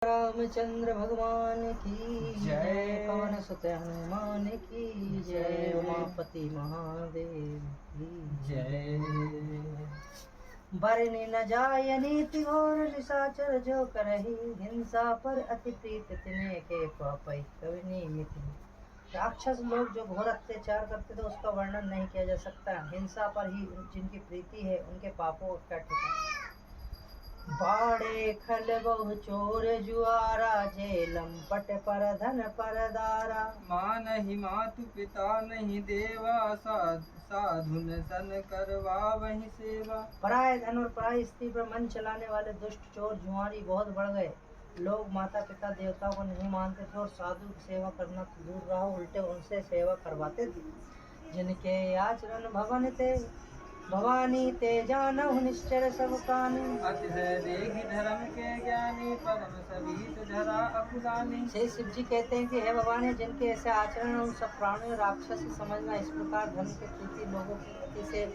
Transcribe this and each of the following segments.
रामचंद्र भगवान की जय, पवन सुत हनुमान की जय, उमापति महादेव की जय। बरने न जाय नीति घोर निशाचर जो करही, हिंसा पर अति प्रीत तिन्हे के पापै कवि नियमित। राक्षस लोग जो घोर अत्याचार करते थे उसका वर्णन नहीं किया जा सकता। हिंसा पर ही जिनकी प्रीति है उनके पापों का क्या ठिकाना। बाड़े खल बहु चोर जुआरा, जेलम पट पर धन पर दारा। माँ नहीं मातु पिता नहीं देवा, साधुन सन करवा वही सेवा। पराय धन और पराय स्त्री पर मन चलाने वाले दुष्ट चोर जुआरी बहुत बढ़ गए। लोग माता पिता देवताओं को नहीं मानते थे और साधु की सेवा करना तो दूर रहा, उल्टे उनसे सेवा करवाते थे। जिनके आचरण भवन थे भवानी, ते जानहु निश्चर सब कानी। अति देगी धर्म के ज्ञानी, परम सभी धरा अकुलानी। श्री शिव जी कहते हैं कि हे भवानी, जिनके ऐसे आचरण उन सब प्राणियों राक्षस समझना। इस प्रकार धर्म के प्रति लोगों की अति से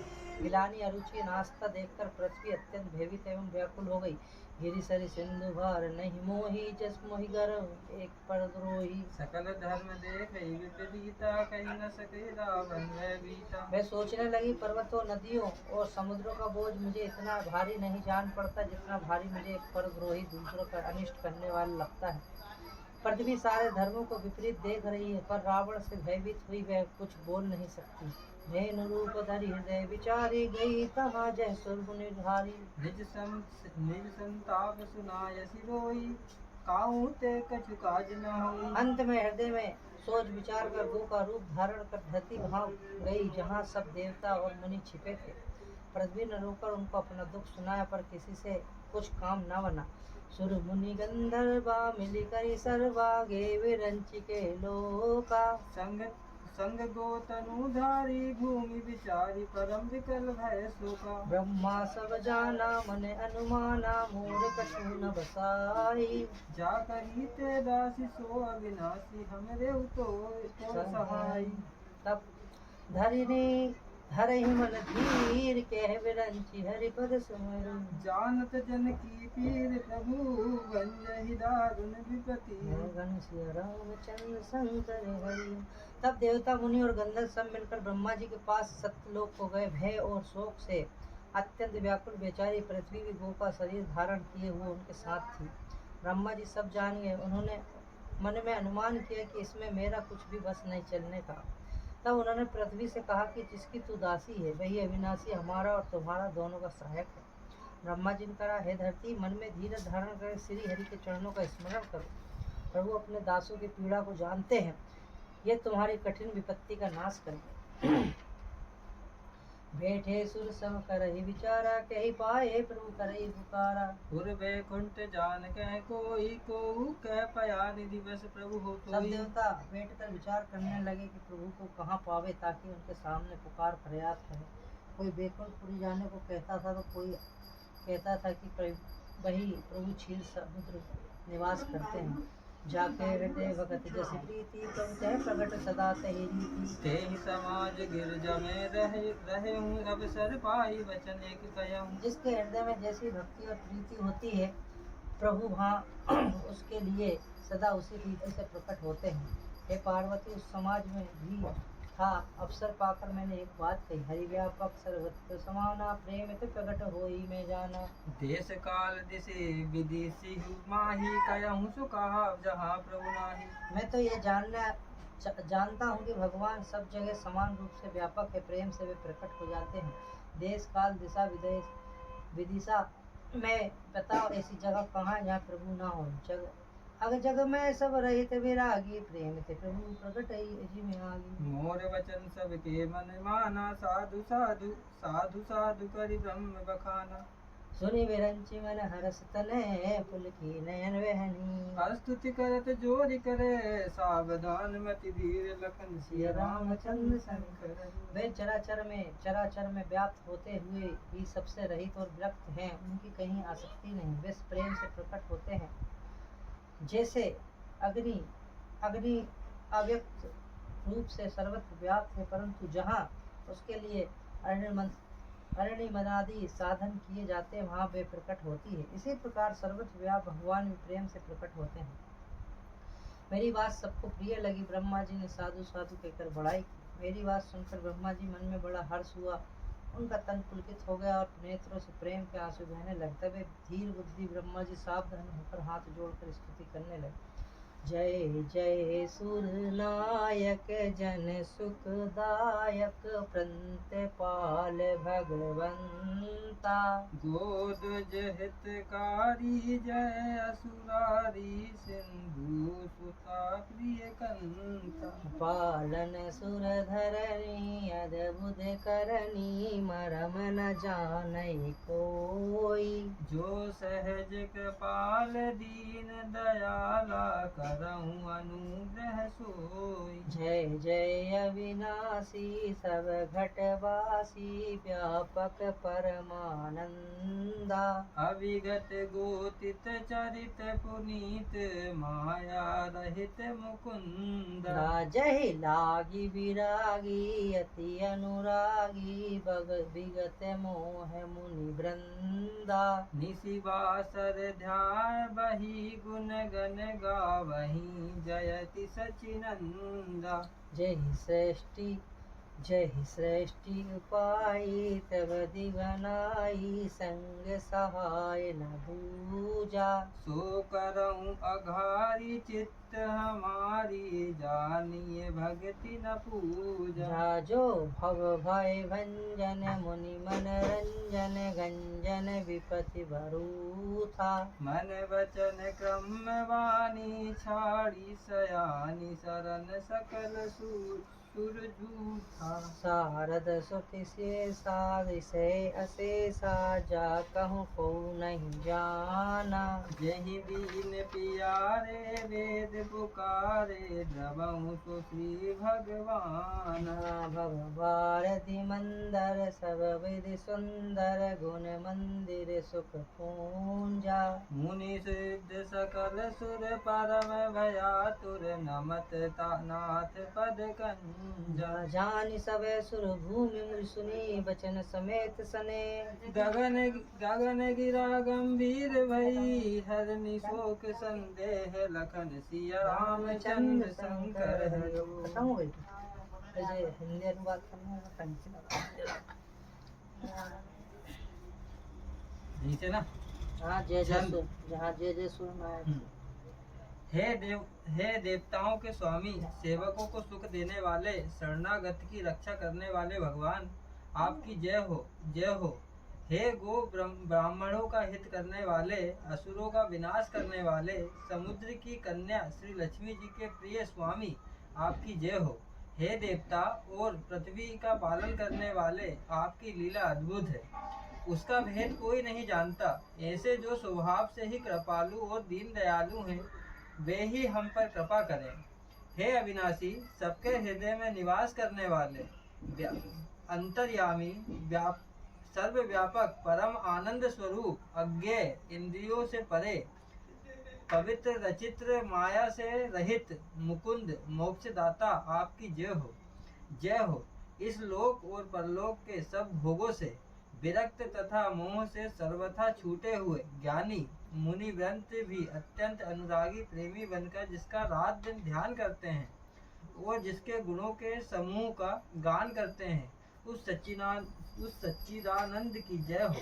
गिलानी अरुचि नास्ता देखकर पृथ्वी अत्यंत भयभीत एवं व्याकुल हो गई। गिरि सरि सिंधु भार नहीं मोही, जस मोहि गर्भ एक परद्रोही। सकल धर्म देख विपरीता, कहीं न सके रावण वह बीता। मैं सोचने लगी, पर्वतों नदियों और समुद्रों का बोझ मुझे इतना भारी नहीं जान पड़ता जितना भारी मुझे एक परद्रोही दूसरों का अनिष्ट करने वाला लगता है। पृथ्वी सारे धर्मों को विपरीत देख रही है, पर रावण से भयभीत हुई वह कुछ बोल नहीं सकती। धेनु रूप धरि हृदय विचारी, गई तहाँ जय सुरभु निर्धारी। निज संताप सुनाय सिरोई, काहू ते कछु काज न होई। अंत में हृदय में सोच विचार कर गो का रूप धारण कर धरती भाव गई जहाँ सब देवता और मुनि छिपे थे। पृथ्वी ने रोकर उनको अपना दुख सुनाया, पर किसी से कुछ काम न बना। सुर मुनि गंधर्वा मिली करी सर्वागे, विरंचि के लोका। संग गोतनुधारी, भूमि विचारी, परम विकल भय शोका। ब्रह्मा सब जाना मन अनुमाना, मोर कछु न बसाई। जा कही ते दासी सो अविनाशी, हमरे तो सहाय। तब धरिनी धरहि मन धीर, कह विरंचि हरि पद सुमिरु। जानत जन की पीर, प्रभु वंजहि दारुण विपति। घनश्याम रामचंद्र शंकर हरि। तब देवता मुनि और गंधर्व सब मिलकर ब्रह्मा जी के पास सत्यलोक को गए। भय और शोक से अत्यंत व्याकुल बेचारी पृथ्वी भी गो का शरीर धारण किए हुए उनके साथ थी। ब्रह्मा जी सब जान गए। उन्होंने मन में अनुमान किया कि इसमें मेरा कुछ भी बस नहीं चलने का। तब उन्होंने पृथ्वी से कहा कि जिसकी तू दासी है वही अविनाशी हमारा और तुम्हारा दोनों का सहायक है। ब्रह्मा जी ने कहा, हे धरती, मन में धीरज धारण कर श्री हरि के चरणों का स्मरण करो। प्रभु अपने दासों की पीड़ा को जानते हैं, ये तुम्हारी कठिन विपत्ति का नाश करेंगे। बैठे सुर सम करहि विचारा, कहि पाए प्रभु करहि पुकारा। उर वैकुंठ जान कह कोई, को कह पया निधि बस प्रभु हो सब कोई। देवता बैठकर विचार करने लगे कि प्रभु को कहाँ पावे ताकि उनके सामने पुकार फरियाद करे। कोई बैकुंठपुरी जाने को कहता था तो कोई कहता था कि वही प्रभु क्षीर समुद्र निवास करते हैं। जाके हृदय भगत जस प्रीति, तुम तह प्रगट सदा तहि रीति। तेहि समाज गिरजा में रहे हूँ, अवसर पाई वचन एक कहूँ। जिसके हृदय में जैसी भक्ति और प्रीति होती है प्रभु वहाँ उसके लिए सदा उसी रीति से प्रकट होते हैं। हे पार्वती, उस समाज में भी था अवसर पाकर मैंने एक बात कही, हरि व्यापक सर्वत्र समाना, प्रेम तो प्रकट होई मैं जाना। देश काल दिशे विदेशी माही, कहूँ सो कहा जहाँ प्रभु नाही। मैं तो ये जानता हूँ कि भगवान सब जगह समान रूप से व्यापक है, प्रेम से वे प्रकट हो जाते हैं। देश काल दिशा विदिशा में बताओ ऐसी जगह कहाँ है जहाँ प्रभु ना हो। अगर जग में सब रहित विरागी, प्रेम थे प्रभु प्रकट जी में आगी। मोर वचन सबके मन माना, साधु साधु साधु साधु करि ब्रह्म बखाना। सुनि विरंचि मन हरस तने, पुलकी नयन वहनी। स्तुति करत जोरि करे, सावधान मति धीर लखन सिया रामचंद्र शंकर। वे चराचर में व्याप्त होते हुए भी सबसे रहित और विरक्त हैं, उनकी कहीं आसक्ति नहीं। वे प्रेम से प्रकट होते हैं जैसे अग्नि अव्यक्त रूप से सर्वत्र व्याप्त है, परंतु जहाँ उसके लिए हरिणी मनादि साधन किए जाते वहाँ वे प्रकट होती है। इसी प्रकार सर्वत्र व्याप भगवान भी प्रेम से प्रकट होते हैं। मेरी बात सबको प्रिय लगी। ब्रह्मा जी ने साधु साधु कहकर बड़ाई की। मेरी बात सुनकर ब्रह्मा जी मन में बड़ा हर्ष हुआ। उनका तन पुलकित हो गया और नेत्रों से प्रेम के आंसू बहने लगते। वे धीर बुद्धि ब्रह्मा जी सावधान होकर हाथ जोड़कर स्तुति करने लगे। जय जय सुर नायक जन सुखदायक प्रंतपाल भगवंता। गोदज हितकारी जय असुरारी सिंधु सुता प्रिय कंता। पालन सुर धरनी अद्भुत करनी मरम न जानई कोई। जो सहज कृपाल दीन दयाला करऊं अनुग्रह सोई। जय जय अविनाशी सब घटवासी व्यापक परमानंदा। अविगत गोतित चरित पुनीत माया रहित मुकुंद। राजहि लागी विरागी अति अनुरागी बग विगत मोह मुनि वृंदा। निशिवासर ध्यान बही गुण गण गावही जयति सचिनंदा। जय सृष्टि उपाई तब दिवनाई संग सहाय न दूजा। सो करऊं अघारी चित्त हमारी जानिए भक्ति न पूजा। जो भव भय भंजन मुनि मनरंजन गंजन विपति भरूथा। मन वचन क्रम वाणी छाड़ी सयानी शरण सकल सुरजूठा। शारद सुति शेषा विषय अशेषा जा कहूँ को नहीं जाना। यही दीन पियारे वेद पुकारे द्रवहु सो श्री भगवान। भव भारती मंदर सब विधि सुंदर गुण मंदिर सुख पूंजा। मुनि सिद्ध सकल सुर परम भयातुर नमत नाथ पद कंजा। जानि सब सुर भूमि मुनि सुनी बचन समेत सने। गगन गिरा गंभीर भई हरनि शोक संदेह लखन सिया रामचंद्र शंकर हरो। खत्म हो गई। ऐसे हिंदी अनुवाद करना है पंचम नीचे ना। हाँ जय जय सुर जहाँ जय जय सुर में। हे देवताओं के स्वामी सेवकों को सुख देने वाले शरणागत की रक्षा करने वाले भगवान आपकी जय हो जय हो। हे गो ब्राह्मणों का हित करने वाले असुरों का विनाश करने वाले समुद्र की कन्या श्री लक्ष्मी जी के प्रिय स्वामी आपकी जय हो। हे देवता और पृथ्वी का पालन करने वाले आपकी लीला अद्भुत है, उसका भेद कोई नहीं जानता। ऐसे जो स्वभाव से ही कृपालु और दीन दयालु हैं वे ही हम पर कृपा करें। हे अविनाशी सबके हृदय में निवास करने वाले अंतर्यामी सर्वव्यापक परम आनंद स्वरूप अज्ञेय इंद्रियों से परे पवित्र रचित्र माया से रहित मुकुंद मोक्षदाता आपकी जय हो जय हो। इस लोक और परलोक के सब भोगों से विरक्त तथा मोह से सर्वथा छूटे हुए ज्ञानी मुनि वृंत भी अत्यंत अनुरागी प्रेमी बनकर जिसका रात दिन ध्यान करते हैं और जिसके गुणों के समूह का गान करते हैं उस सच्चिदानंद की जय हो।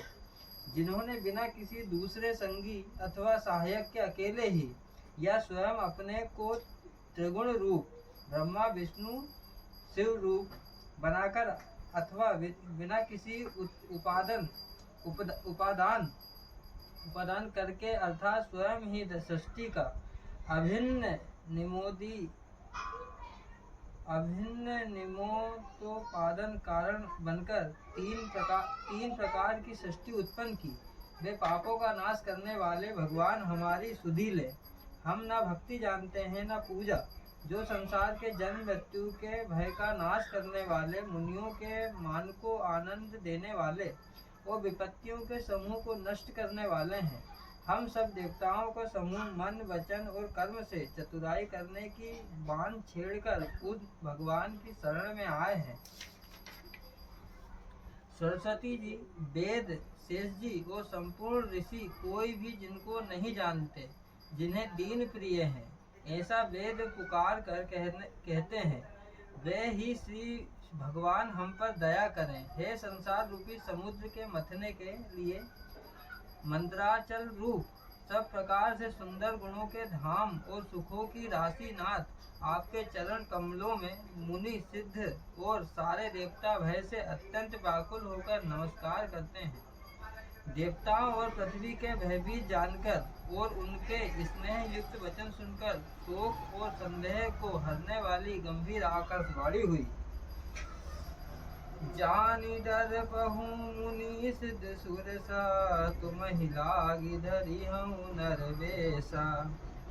जिन्होंने बिना किसी दूसरे संगी अथवा सहायक के अकेले ही या स्वयं अपने को त्रिगुण रूप ब्रह्मा विष्णु शिव रूप बनाकर अथवा बिना किसी उपादान करके अर्थात स्वयं ही सृष्टि का अभिन्न निमोत्पादन कारण बनकर तीन प्रकार की सृष्टि उत्पन्न की। वे पापों का नाश करने वाले भगवान हमारी सुधि ले। हम न भक्ति जानते हैं न पूजा। जो संसार के जन्म मृत्यु के भय का नाश करने वाले मुनियों के मान को आनंद देने वाले और विपत्तियों के समूह को नष्ट करने वाले हैं। हम सब देवताओं का समूह मन वचन और कर्म से चतुराई करने की बाण छेड़कर उस भगवान की शरण में आए हैं। सरस्वती जी, वेद, शेष जी और संपूर्ण ऋषि कोई भी जिनको नहीं जानते, जिन्हें दीन प्रिय है, ऐसा वेद पुकार कर कहते हैं, वे ही श्री भगवान हम पर दया करें। हे संसार रूपी समुद्र के मथने के लिए मंत्राचल रूप सब प्रकार से सुंदर गुणों के धाम और सुखों की राशि नाथ, आपके चरण कमलों में मुनि, सिद्ध और सारे देवता भय से अत्यंत व्याकुल होकर नमस्कार करते हैं। देवताओं और पृथ्वी के भयभीत जानकर और उनके स्नेह युक्त वचन सुनकर शोक और संदेह को हरने वाली गंभीर आकाशवाणी हुई। जानी डर पहु मुनि सिद्ध सुरसा, तुम ही लागी धरी हूँ नर बेसा।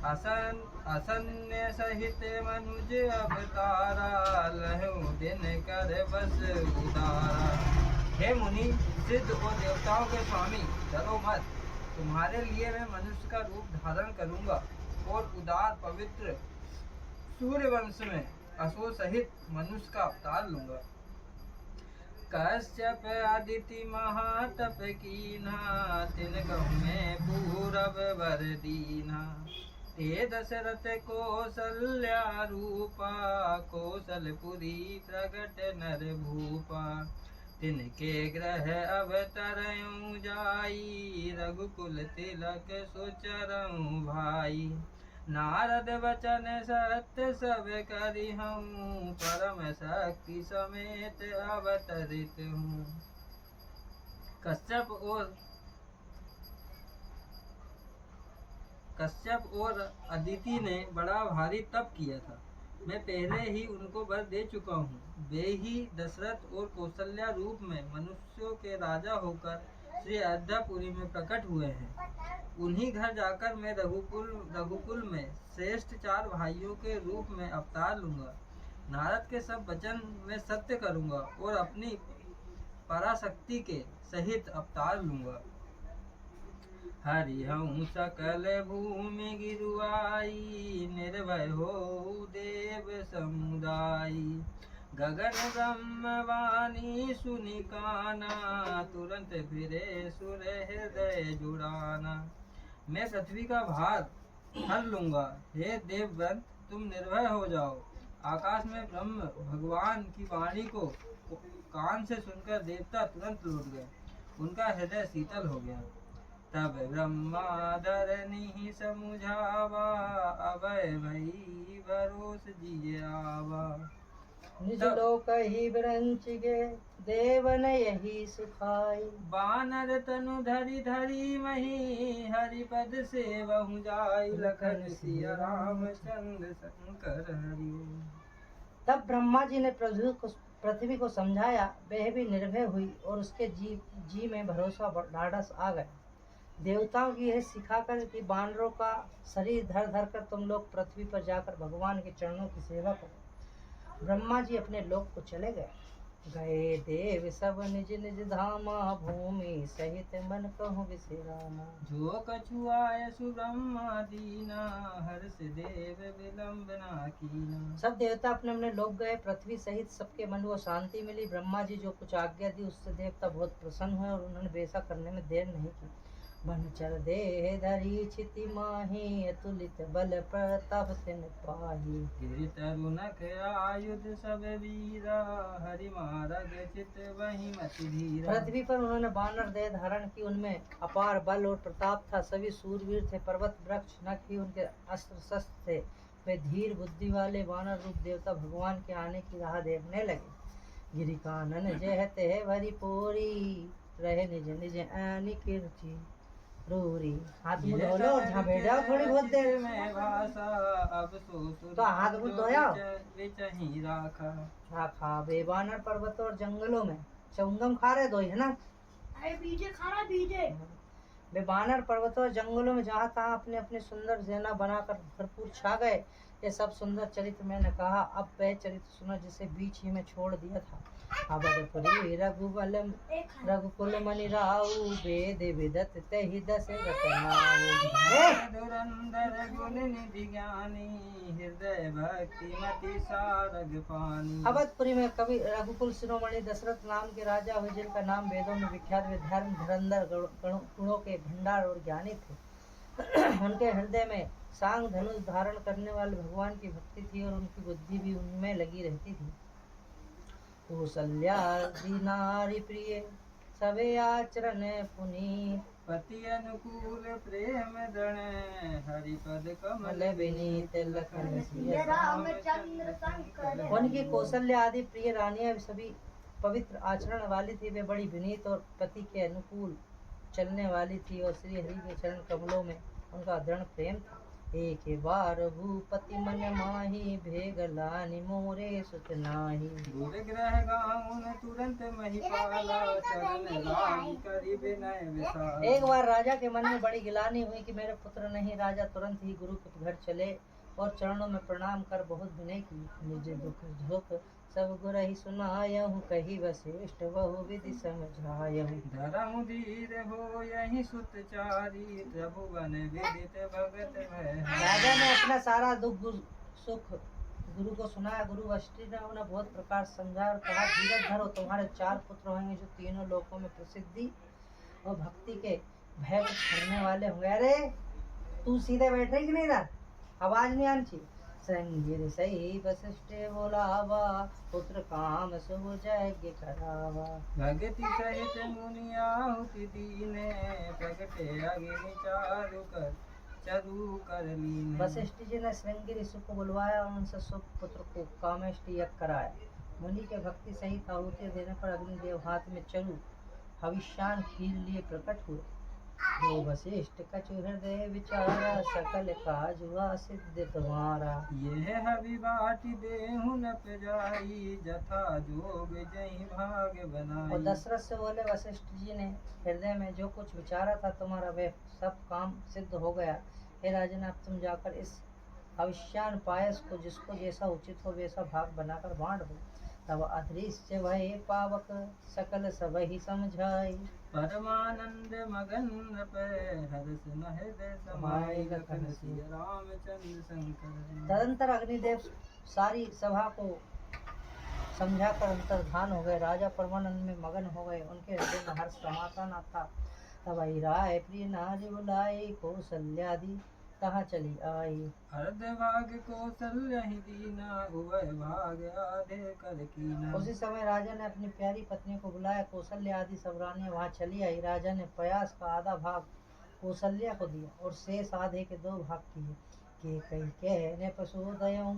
असन्य सहित मनुज अवतारा, लहु दिन कर बस उदारा। हे मुनि, सिद्ध और देवताओं के स्वामी, डरो मत, तुम्हारे लिए मैं मनुष्य का रूप धारण करूंगा और उदार पवित्र सूर्यवंश में असुर सहित मनुष्य का अवतार लूंगा। कश्यप आदिति महातप कीना, तिन कहूँ मैं पूरब वर दीना। ते दशरथ कौसल्या रूपा, कौशलपुरी प्रगट नर भूपा। तिनके ग्रह अवतरऊँ जाई, रघुकुल तिलक सुचरऊँ भाई। नारद वचन सत्य सब करी हूँ, परम शक्ति समेत अवतरित हूँ। कश्यप और अदिति ने बड़ा भारी तप किया था, मैं पहले ही उनको वर दे चुका हूँ। वे ही दशरथ और कौशल्या रूप में मनुष्यों के राजा होकर श्री अयोध्यापुरी में प्रकट हुए हैं। उन्हीं घर जाकर मैं रघुकुल में श्रेष्ठ 4 भाइयों के रूप में अवतार लूंगा। नारद के सब वचन मैं सत्य करूंगा और अपनी पराशक्ति के सहित अवतार लूंगा। हरि हूँ सकल भूमि गिरुआई, निर्भय हो देव समुदाई। गगन ब्रह्मवाणी सुनि काना, तुरंत फिरे सुर हृदय जुड़ाना। मैं पृथ्वी का भार हर लूंगा। हे देवव्रत, तुम निर्भय हो जाओ। आकाश में ब्रह्म भगवान की वाणी को कान से सुनकर देवता तुरंत लौट गए, उनका हृदय शीतल हो गया। तब ब्रह्मा धरनी समुझावा, अभय भई भरोस जिय आवा। निज लोक ही ब्रंच गे, देवन यही सुखाई। बानर तनु धरि धरि मही, हरिपद सेवहु जाई। लखन सिया रामचंद्र शंकर हरि। तब ब्रह्मा जी ने पृथ्वी को समझाया, वह भी निर्भय हुई और उसके जी में भरोसा ढाढ़स आ गया। देवताओं की यह सिखाकर कि बानरों का शरीर धर धर कर तुम लोग पृथ्वी पर जाकर भगवान के चरणों की सेवा करो। ब्रह्मा जी अपने लोक को चले गए देव सब निज निज धामा, भूमि सहित मन कहूँ विश्रामा। जो कछु आय सुब्रह्मा दीना, हर्ष देव विलंब ना कीना। सब देवता अपने अपने लोक गए। पृथ्वी सहित सबके मन को शांति मिली। ब्रह्मा जी जो कुछ आज्ञा दी उससे देवता बहुत प्रसन्न हुए और उन्होंने वैसा करने में देर नहीं की। बनचर देह धरी छिति माही, अतुलित बल प्रताप तिन पाही। गिरि तरुनक आयुध सब वीरा, हरि मारग चित वही मति धीरा। पृथ्वी पर उन्होंने बानर देह धारण की, उनमें अपार बल और प्रताप था। सभी सूरवीर थे। पर्वत वृक्ष नख ही उनके अस्त्र शस्त्र थे। वे धीर बुद्धि वाले वानर रूप देवता भगवान के आने की राह देखने लगे। गिरि कानन जय ते भरी पोरी, रहे निज निज आनी कीर्ति रूरी। हाथ मुँह धो लो और जहाँ बैठ जाओ थोड़ी बहुत देर में भाषा। अब तो हाथ मुँह धोया राखा। वे बानर पर्वतों और जंगलों में चुंगम खा रहे दो, है ना? बीजे खाना बीजे। वे बानर पर्वतों और जंगलों में जहाँ तहाँ अपने अपने सुंदर सेना बनाकर भरपूर छा गए। ये सब सुंदर चरित्र मैंने कहा। अब वह चरित्र सुनो जिसे बीच ही में छोड़ दिया था। अवधपुरी रघुकुल मनि राऊ, वेद विदत तहि दशरथ नाऊ। गुण निधि ज्ञानी, हृदय भक्ति मति सारग पानी। अवधपुरी में कवि रघुकुल शिरोमणि दशरथ नाम के राजा हुए, जिनका नाम वेदों में विख्यात, वे धर्म धुरंधर गुणों के भंडार और ज्ञानी थे। उनके हृदय में सांग धनुष धारण करने वाले भगवान की भक्ति थी और उनकी बुद्धि भी उनमें लगी रहती थी। कौसल्या नारी प्रिय सबे आचरण पुनीत, पति अनुकूल प्रेम दृढ़, हरिपद कमल विनीत लखन सिया रामचंद्र शंकर। उनकी कौशल्या आदि प्रिय रानियां सभी पवित्र आचरण वाली थी। वे बड़ी विनीत और पति के अनुकूल चलने वाली थी और श्री हरि के चरण कमलों में उनका दृढ़ प्रेम था। एक बार भूपति मन माही, भेग लानि मोरे सुत नाही। दूर ग्रह गाउन तुरंत महिपाला, चरण लागी करि विनय विशाल। एक बार राजा के मन में बड़ी गिलानी हुई कि मेरे पुत्र नहीं। राजा तुरंत ही गुरु के घर चले और चरणों में प्रणाम कर बहुत विनय की। निज दुख झुक सब गुर ही सुनायहु, कही वशिष्ठ बहु विधि समझायहु। धरम धीर हो यही सुत चारी, त्रिभुवन विदित भगत भय। राजा ने अपना सारा दुख सुख गुरु को सुनाया। गुरु वशिष्ठ ने उन्हें बहुत प्रकार समझा और कहा, धीरज धरो, तुम्हारे 4 पुत्र होंगे जो तीनों लोकों में प्रसिद्धि और भक्ति के भय को करने वाले होंगे। अरे तू सीधे बैठे कि नहीं रहा, आवाज नहीं आनी चाहिए। संगिर सही वशिष्ठ बोलावा, पुत्र काम सुभ यज्ञ करावा। भगति सहित मुनि आहुति दीने, प्रगटे अग्नि चारु कर चरु कर लीने। वशिष्ठ जी ने श्रृंगी ऋषि को बुलवाया और उनसे शुभ पुत्र को कामेष्टि यज्ञ कराया। मुनि के भक्ति सहित आहुति देने पर अग्निदेव हाथ में चरु हविष्यान खीर लिए प्रकट हुए। जो वशिष्ठ कछु हृदय विचारा, सकल काज हुआ सिद्ध तुम्हारा। यह हवि बाटी देहु न प्रजाई, जथा जोग जहि भाग और बनाई। दशरथ से बोले, वशिष्ठ जी ने हृदय में जो कुछ विचारा था तुम्हारा वह सब काम सिद्ध हो गया। हे राजन, अब तुम जाकर इस हविष्यान पायस को जिसको जैसा उचित हो वैसा भाग बनाकर बांट दो। तब अदृश्य भय पावक सकल सब ही समझाई। परमानंद मगन पर हर्ष न हृदय समाई, लखन सिय रामचंद्र शंकर। तदंतर अग्निदेव सारी सभा को समझाकर अंतर्धान हो गए। राजा परमानंद में मगन हो गए, उनके हृदय में हर्ष समाता न था। तब राय प्रिय नारी बुलाई, कौशल्यादि कहाँ चली आई। अर्ध भाग कौशल्य ही दीना, उभय भाग आधे कर कीना। उसी समय राजा ने अपनी प्यारी पत्नी को बुलाया। कौशल्य आदि सब रानियां वहाँ चली आई। राजा ने प्रयास का आधा भाग कौशल्या को दिया और शेष आधे के 2 भाग किए। के कई कहने पशुदयों,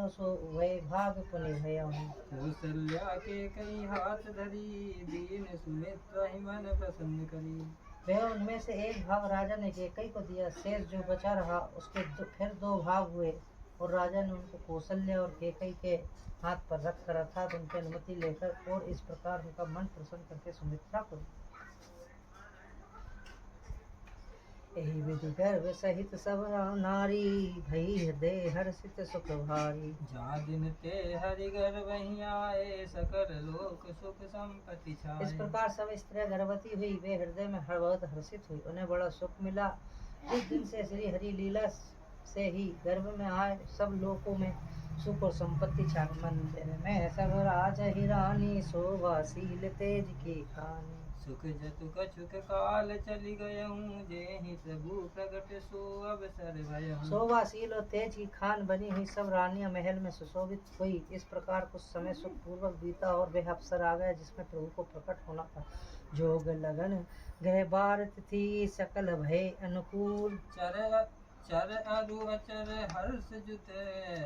सो वह भाग पुनि भयों। कौशल्या के कई हाथ धरी, दीन सुमित्र ही मन प्रसन्न करी। वह उनमें से एक भाग राजा ने केकई को दिया। शेष जो बचा रहा उसके फिर 2 भाग हुए और राजा ने उनको कौशल्या और केकई के हाथ पर रख कर अर्थात उनकी अनुमति लेकर और इस प्रकार उनका मन प्रसन्न करके सुमित्रा को दिया। यही विधि गर्भ सहित सब नारी, भई हृदय हर्षित सुख भारी। जा दिन ते हरि गर्भ वहीं आए, सकल लोक सुख संपत्ति छाए। इस प्रकार सब स्त्रियां गर्भवती हुई, वे हृदय में बहुत हर्षित हुई, उन्हें बड़ा सुख मिला। जिस दिन से श्री हरि लीला से ही गर्भ में आए, सब लोकों में सुख और संपत्ति छा। मंदिर में सब राज ही रानी, शोभाशील तेज की खानी। सुख जतु कछुक काल चली गयऊँ, जेहि प्रभु प्रगट सो अवसर भयऊँ। शोभाशील और तेज की खान बनी हुई सब रानियां महल में सुशोभित हुई। इस प्रकार कुछ समय सुख पूर्वक बीता और वह अवसर आ गया जिसमें प्रभु को प्रकट होना था। जोग लगन गृह बार तिथि, सकल भय अनुकूल। चर अरु अचर हर्ष जुत,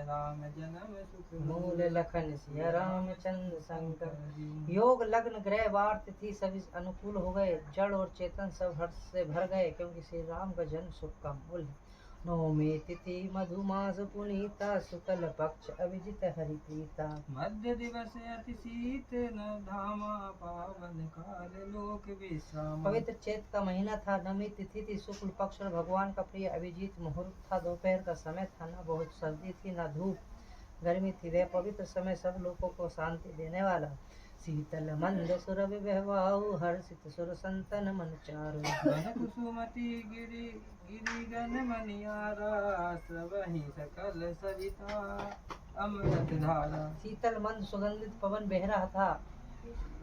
राम जन्म सुख मूल लखन सिया रामचंद्र शंकर। योग लग्न ग्रह वार तिथि सभी अनुकूल हो गए। जड़ और चेतन सब हर्ष से भर गए, क्योंकि श्री राम का जन्म सुख का मूल है। नवमी तिथि मधुमास पुनीता, शुक्ल पक्ष अभिजित हरि प्रीता। मध्य दिवस अति शीत न धामा, पावन काल लोक विश्राम। पवित्र चैत का महीना था। नवमी तिथि थी, शुक्ल पक्ष और भगवान का प्रिय अभिजीत मुहूर्त था। दोपहर का समय था, न बहुत सर्दी थी न धूप गर्मी थी। वह पवित्र समय सब लोगों को शांति देने वाला। शीतल मंद सुर विबहवाऊ हर्षित सुर संतन मन चारु। वह कुसुमति गिरि गिरि गन मनियारा वही सकल सरिता अमृत धारा। शीतल मंद सुगंधित पवन बह रहा था।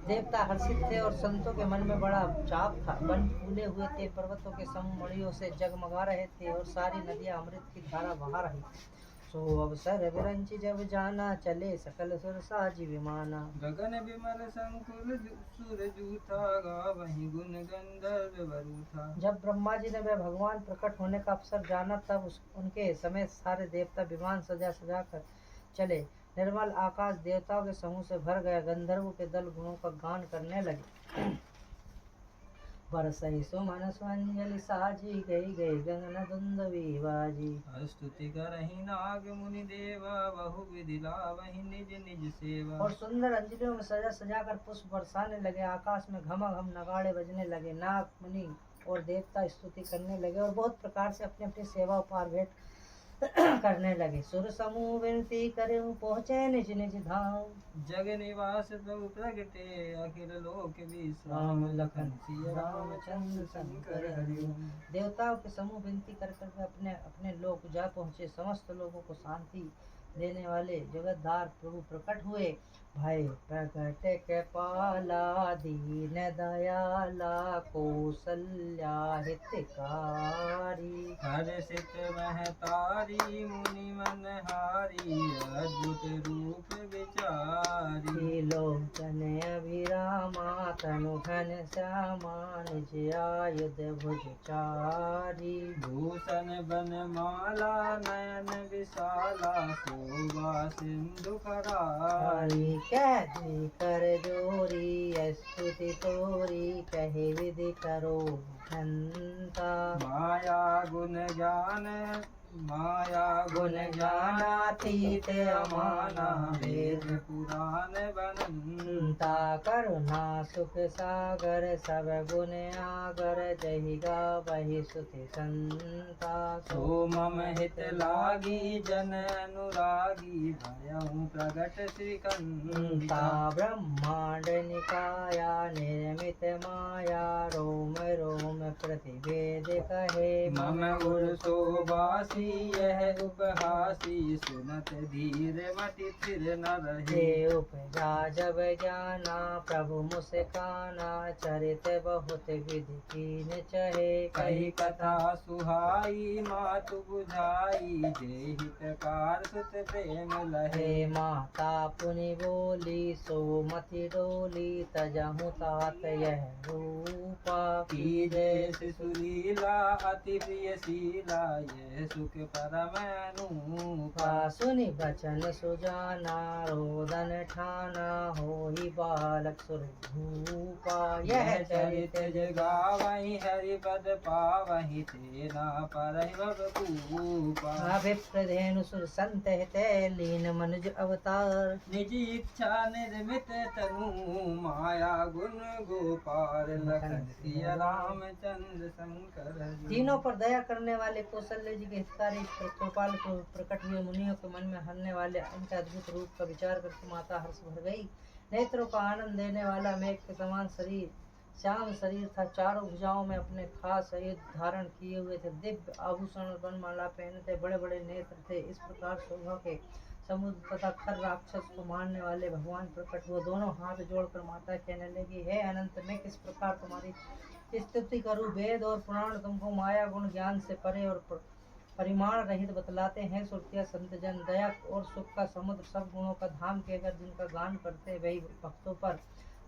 देवता हर्षित थे और संतों के मन में बड़ा चाप था। वन फूले हुए थे, पर्वतों के समूह मणियों से जगमगा रहे थे और सारी नदियां अमृत की धारा बहा रही। सो अवसर विरंचि जब जाना, चले सकल सुर साजी विमाना। गगन विमल संकुल सुर जूथा गावहि गुण गंधर्व वरूथा। जब ब्रह्मा जी ने वह भगवान प्रकट होने का अवसर जाना, तब उनके समेत सारे देवता विमान सजा सजा कर चले। निर्मल आकाश देवताओं के समूह से भर गया। गंधर्वों के दल गुणों का गान करने लगे। बरसई सुमन स्वंजलि साजी, गई गई गगन दुंदवी बाजी। स्तुति करहि नाग मुनि देवा, बहु विधि लावहि निज निज सेवा। और सुंदर अंजलियों में सजा सजा कर पुष्प बरसाने लगे। आकाश में घमाघम नगाड़े बजने लगे। नाग मुनि और देवता स्तुति करने लगे और बहुत प्रकार से अपनी अपनी सेवा उपहार भेंट करने लगे। सुर समूह विनती करे पहुँचे निज निज धाम। जग निवास प्रभु प्रगटे, अखिल लोक विश्राम लखन सिय रामचंद्र शंकर हरि ओम। देवताओं के समूह विनती कर करके अपने अपने लोक जा पहुँचे। समस्त लोगों को शांति देने वाले जगतधार प्रभु प्रकट हुए। भय प्रकट कृपाला, दीन दयाला, कौसल्या हितकारी। हर्षित महतारी, मुनि मनहारी, अद्भुत रूप विचारी। लोचन अभिरामा, तनु घन श्यामा, निज आयुध भुजचारी। भूषण बनमाला, नयन विशाला, शोभा सिंधु करारी। कह दी कर जोरी, स्तुति तोरी, कहे विधि करो घंता। माया गुण ज्ञान ज्ञानातीत अमाना, वेद पुराण बनंता। करुणा सुख सागर, सब गुण आगर, जहि गावहि स्तुति संता। सो मम हित लागी, जन अनुरागी, भयहु प्रगट श्रीकंता। ब्रह्मांड निकाया, निर्मित माया, रोम रोम प्रतिवेद कहे। मम उर शोभासी, यह उपहासी, सुनत धीर मति थिर न रहे। उपजा जब ज्ञाना, प्रभु मुस्काना, चरित बहुत विधि कीन चहे। कही कथा सुहाई, मातु बुझाई, जे हितकार सुत प्रेम लहे। माता पुनि बोली, सोमति डोली, तजहु तात यह रूपा। कीजे शिशुलीला, अति प्रिय शीला, यह सुख परम अनूपा। सुनि बचन सुजाना, रोदन ठाना, होई बालक सुर भूपा। यह चरित जगावहि, हरि पद पावहि, तेना परहि भवभूपा। अभिप्रधेनु सुर संत हिते, लीन मनुज अवतार। निज इच्छा निर्मित तनु, माया गुण गोपाल, लखन सिय रामचंद्र शंकर। तीनों पर दया करने वाले कौशल्य जी के हितकारी कृपाल प्रकट हुए। मुनियों के मन में हरने वाले उनके अद्भुत रूप का विचार करके माता हर्ष भर गई। नेत्रों का आनंद देने वाला मेघ के समान शरीर, श्याम शरीर था। चारों भुजाओं में अपने खास आयुध धारण किए हुए थे। दिव्य आभूषण और वनमाला पहने थे। बड़े बड़े नेत्र थे। इस प्रकार शोभा के समुद्र तथा खर राक्षस को मारने वाले भगवान प्रकट हुए। दोनों हाथ जोड़कर माता कहने लगी, हे अनंत, मैं किस प्रकार तुम्हारी स्तुति करूं। वेद और पुराण तुमको माया गुण ज्ञान से परे और परिमाण रहित बतलाते हैं। सुरतिया संत जन, दया और सुख का समुद्र, सब गुणों का धाम कहकर जिनका गान करते वही भक्तों पर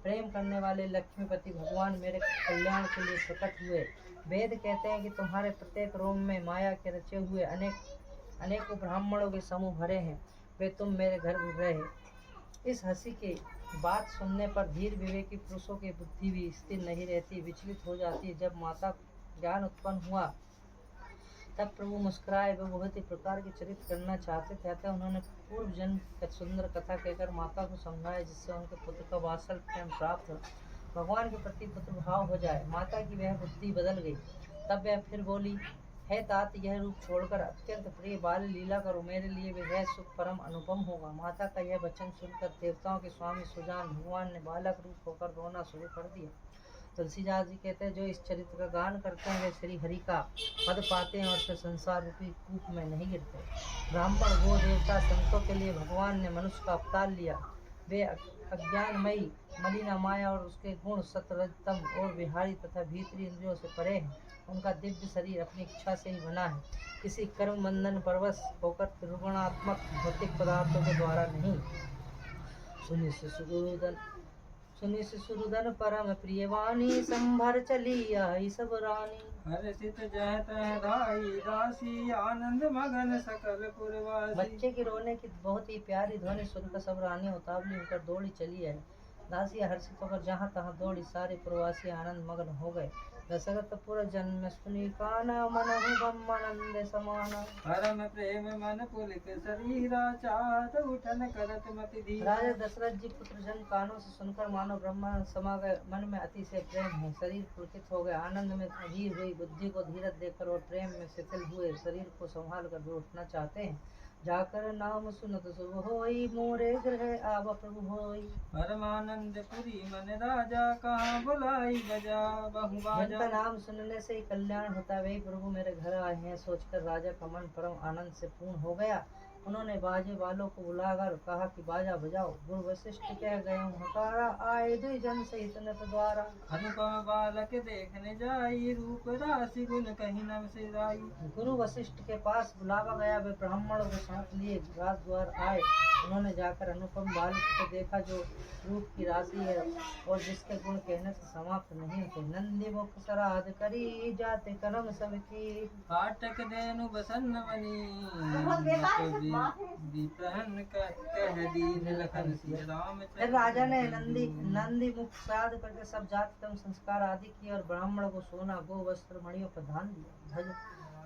प्रेम करने वाले लक्ष्मीपति भगवान मेरे कल्याण के लिए प्रकट हुए। वेद कहते हैं कि तुम्हारे प्रत्येक रोम में माया के रचे हुए अनेकों ब्राह्मणों के समूह भरे हैं। वे तुम मेरे घर रहे। इस हंसी की बात सुनने पर धीर विवेकी पुरुषों की बुद्धि भी स्थिर नहीं रहती, विचलित हो जाती। जब माता ज्ञान उत्पन्न हुआ तब प्रभु मुस्कुराए। वे बहुत ही प्रकार के चरित्र करना चाहते थे, अतः उन्होंने पूर्व जन्म की सुंदर कथा कहकर माता को समझाया, जिससे उनके पुत्र का वात्सल प्रेम प्राप्त हो, भगवान के प्रति पुत्र भाव हो जाए। माता की वह बुद्धि बदल गई। तब वह फिर बोली, है तात यह रूप छोड़कर अत्यंत प्रिय बाल लीला करो, मेरे लिए वह सुख परम अनुपम होगा। माता का यह वचन सुनकर देवताओं के स्वामी सुजान भगवान ने बालक रूप होकर रोना शुरू कर दिया। तुलसीदास जी कहते हैं, जो इस चरित्र का गान करते हैं वे श्री हरि का पद पाते हैं और फिर संसार रूपी कूप में नहीं गिरते। ब्राह्मण, गो, देवता, संतों के लिए भगवान ने मनुष्य का अवतार लिया। वे अज्ञानमयी मलिना माया और उसके गुण सतरजतम और विहारी तथा भीतरी इंद्रियों से परे हैं। उनका दिव्य शरीर अपनी इच्छा से ही बना है, किसी कर्म बंधन परवश होकर त्रिगुणात्मक भौतिक पदार्थों के द्वारा नहीं। सुनि सुरुदन परम प्रियवाणी, संभर चली आई सब रानी। हर्षित जह तह धाई दासी, आनंद मगन सकल पुरवासी। बच्चे के रोने की बहुत ही प्यारी ध्वनि सुनकर सब रानी उतावली होकर दौड़ी चली आई। दासियां हर्षित होकर जहाँ तहाँ दौड़ी, सारे प्रवासी आनंद मग्न हो गए। दशरथ पुर जन्म सुनी काना, मनहु ब्रह्मानंद समाना। परम प्रेम मन पुलिक शरीरा, चाहत उठन करत मति धीरा। राजा दशरथ जी पुत्र जन कानों से सुनकर मानो ब्रह्मानंद समा गए। मन में अति से प्रेम है, शरीर पुलकित हो गया। आनंद में अधीर हुई बुद्धि को धीरज देकर और प्रेम में शिथिल हुए शरीर को संभाल कर वे उठना चाहते हैं। जाकर नाम सुनत शुभ होई, मोरे गृह आव प्रभु होई। परमानंद पुरी मन राजा, कहाँ बुलाई बजा बहु बाजा। जिनका नाम सुनने से ही कल्याण होता, वही प्रभु मेरे घर आए हैं सोचकर राजा का मन परम आनंद से पूर्ण हो गया। उन्होंने बाजे वालों को बुलाकर कहा कि बाजा बजाओ। गुरु वशिष्ठ कह गए हकारा, आए दुई जन सहित नट द्वारा। अनुपम बालक देखने जाई, रूप राशि गुण कहीं न सिराई। गुरु वशिष्ठ के पास बुलावा गया, वे ब्राह्मणों को साथ लिए राज द्वार आए। उन्होंने जाकर अनुपम बालक को देखा, जो रूप की राशि है और जिसके गुण कहने से समाप्त नहीं होते। नंदी मुख सराध करी, जाते कर्म सबकी। फाटक देनु बसन बनी, विप्रहन कह दीन लखन सिय राम। फिर राजा ने नंदी मुख श्राद्ध करके सब जाति कर्म संस्कार आदि किए और ब्राह्मण को सोना, गो, वस्त्र, मणियों पर दान दिया।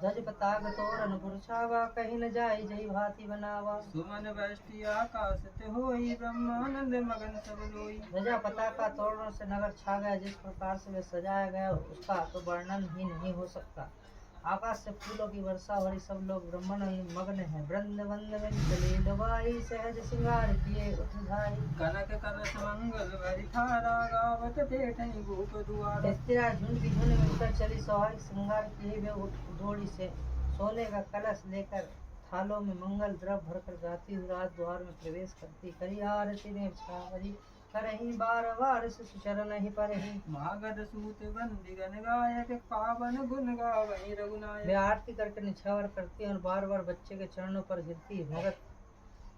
ध्वज पताक तोरण पुरछावा, कहीं न जाई जय भांति बनावा। सुमन वृष्टि आकाश ते होई, ब्रह्मानंद मगन सब लोई। ध्वजा पताका तोरणों से नगर छा गया। जिस प्रकार से वे सजाया गया उसका तो वर्णन ही नहीं हो सकता। आकाश से फूलों की वर्षा हो रही, सब लोग ब्रह्मानंद मग्न है। वृंद वंद चले लवाई, सहज श्रृंगार किए उठ धाई। कनक करस मंगल भरी थारा, गावत बैठई भूप दुआरा। स्त्रियां झुंड की झुंड मिलकर चली, स्वाभाविक श्रृंगार किए वे उठ दौड़ी से सोने का कलश लेकर थालों में मंगल द्रव्य भरकर गाती हुई राज द्वार में प्रवेश करती। करी आरती ने छावरी, करही बार बार सुचरण ही परही। मागध सूत बंदी गण गायक, पावन गुण गावई रघुनायक। वे आरती करके निछावर करती और बार बार बच्चे के चरणों पर गिरती। भगत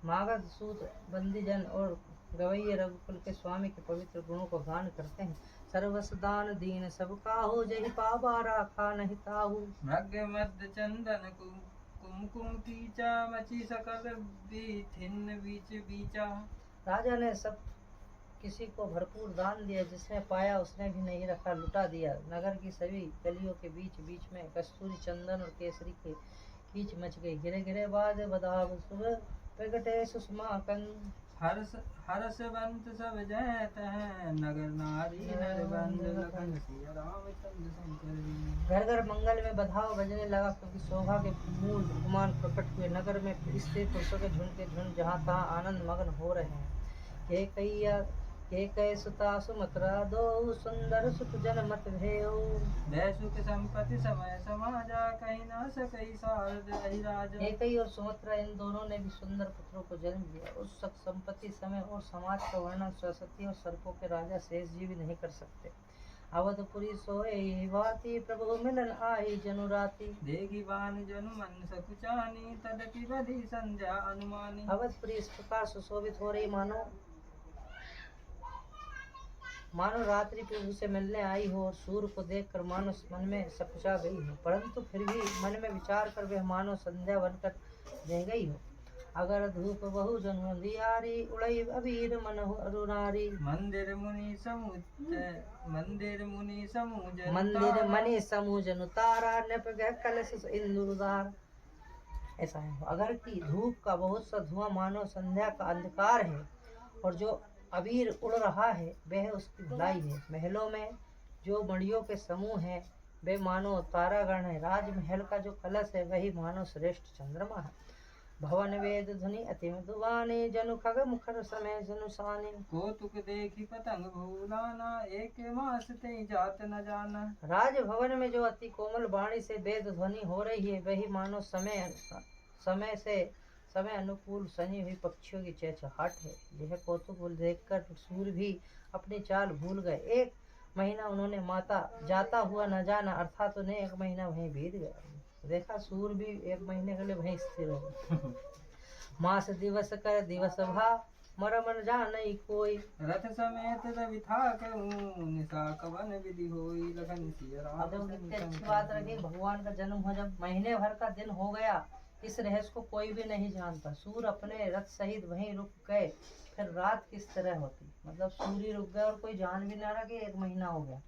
मागध सूत बंदीजन और गवैये रघुकुल के स्वामी के पवित्र गुणों को गान करते हैं। सर्वस दान दीन सब काहू, जहि पावा राखा नहीं ताहू। मृग मध्य चंदन कुमकुम कीचा, मची सकल बीथिन बीच बीचा। राजा ने सब किसी को भरपूर दान दिया, जिसने पाया उसने भी नहीं रखा, लुटा दिया। नगर की सभी गलियों के बीच बीच में कस्तूरी, चंदन और केसरी के कीच मच गई। गिरे गिरे बाद बदाव सुब, प्रगटे सुषमा कंद। हर्षवंत सब जयत हैं, नगर नारी नरबंद लखन सिय रामचंद्र शंकर। घर घर मंगल में बधाव बजने लगा, क्योंकि शोभा के मूल भगवान प्रकट हुए। नगर में स्त्री पुरुषों के झुंड के झुंड जहाँ तहाँ आनंद मग्न हो रहे हैं। के कई सुता सुमत्रा दो, सुंदर सुख जन मत भयो। वह सुख संपत्ति समय समाजा, कहीं ना सकई सारद रही राजा। केकई और सुमित्रा इन दोनों ने भी सुंदर पुत्रों को जन्म दिया। उस सुख संपत्ति समय और समाज का वर्णन सरस्वती और सर्पों के राजा शेष जी भी नहीं कर सकते। अवधपुरी सोए भांति, प्रभु मिलन आई जनु राति। देगी बान जनु मन सकुचानी, तदपि बधी संध्या अनुमानी। अवधपुरी इस प्रकार सुशोभित हो रही, मानो रात्रि प्रभु से मिलने आई हो, और सूर्य को देखकर मानो मन में सकुचा गई हो, परंतु फिर भी मन में विचार कर वह मानो संध्या बनकर रह गई हो। अगर धूप बहु जन दियारी, उड़ई अबीर मनहु अरुणारी। मंदिर मुनि समूह मंदिर मणि समूह जनु तारा, नृप गह कलश इंदु उदार। ऐसा है, अगर की धूप का बहुत सा धुआं मानो संध्या का अंधकार है, और जो अबीर उड़ रहा है वह उसकी धुलाई है। महलों में जो मणियों के समूह हैं वे मानो तारागण है। राजमहल का जो कलश है वही मानो श्रेष्ठ चंद्रमा है। भवन वेद ध्वनि अति मधुवानी, जनु खग मुखर समय जनु सानी। कौतुक देखी पतंग भूलाना, एक मास ते जात न जाना। राजभवन में जो अति कोमल वाणी से वेद ध्वनि हो रही है वही मानो समय अनुकूल सनी हुई पक्षियों की चहचहाट है। यह कौतुक देखकर सूर भी अपनी चाल भूल गए। एक महीना उन्होंने माता जाता हुआ न जाना, अर्थात उन्हें एक महीना वहीं बीत गया। देखा, सूर भी एक महीने के लिए वहीं स्थिर हो। मास दिवस कर दिवस भा, मरमन जानई कोई। रथ समेत रवि था कहूँ, निशा कवन विधि होई। लखन सिया राम अब कितनी अच्छी बात रखी, भगवान का जन्म हो जब महीने भर का दिन हो गया, इस रहस्य को कोई भी नहीं जानता। सूर अपने रथ सहित वहीं रुक गए, फिर रात किस तरह होती, मतलब सूर्य रुक गए और कोई जान भी ना रहा कि एक महीना हो गया।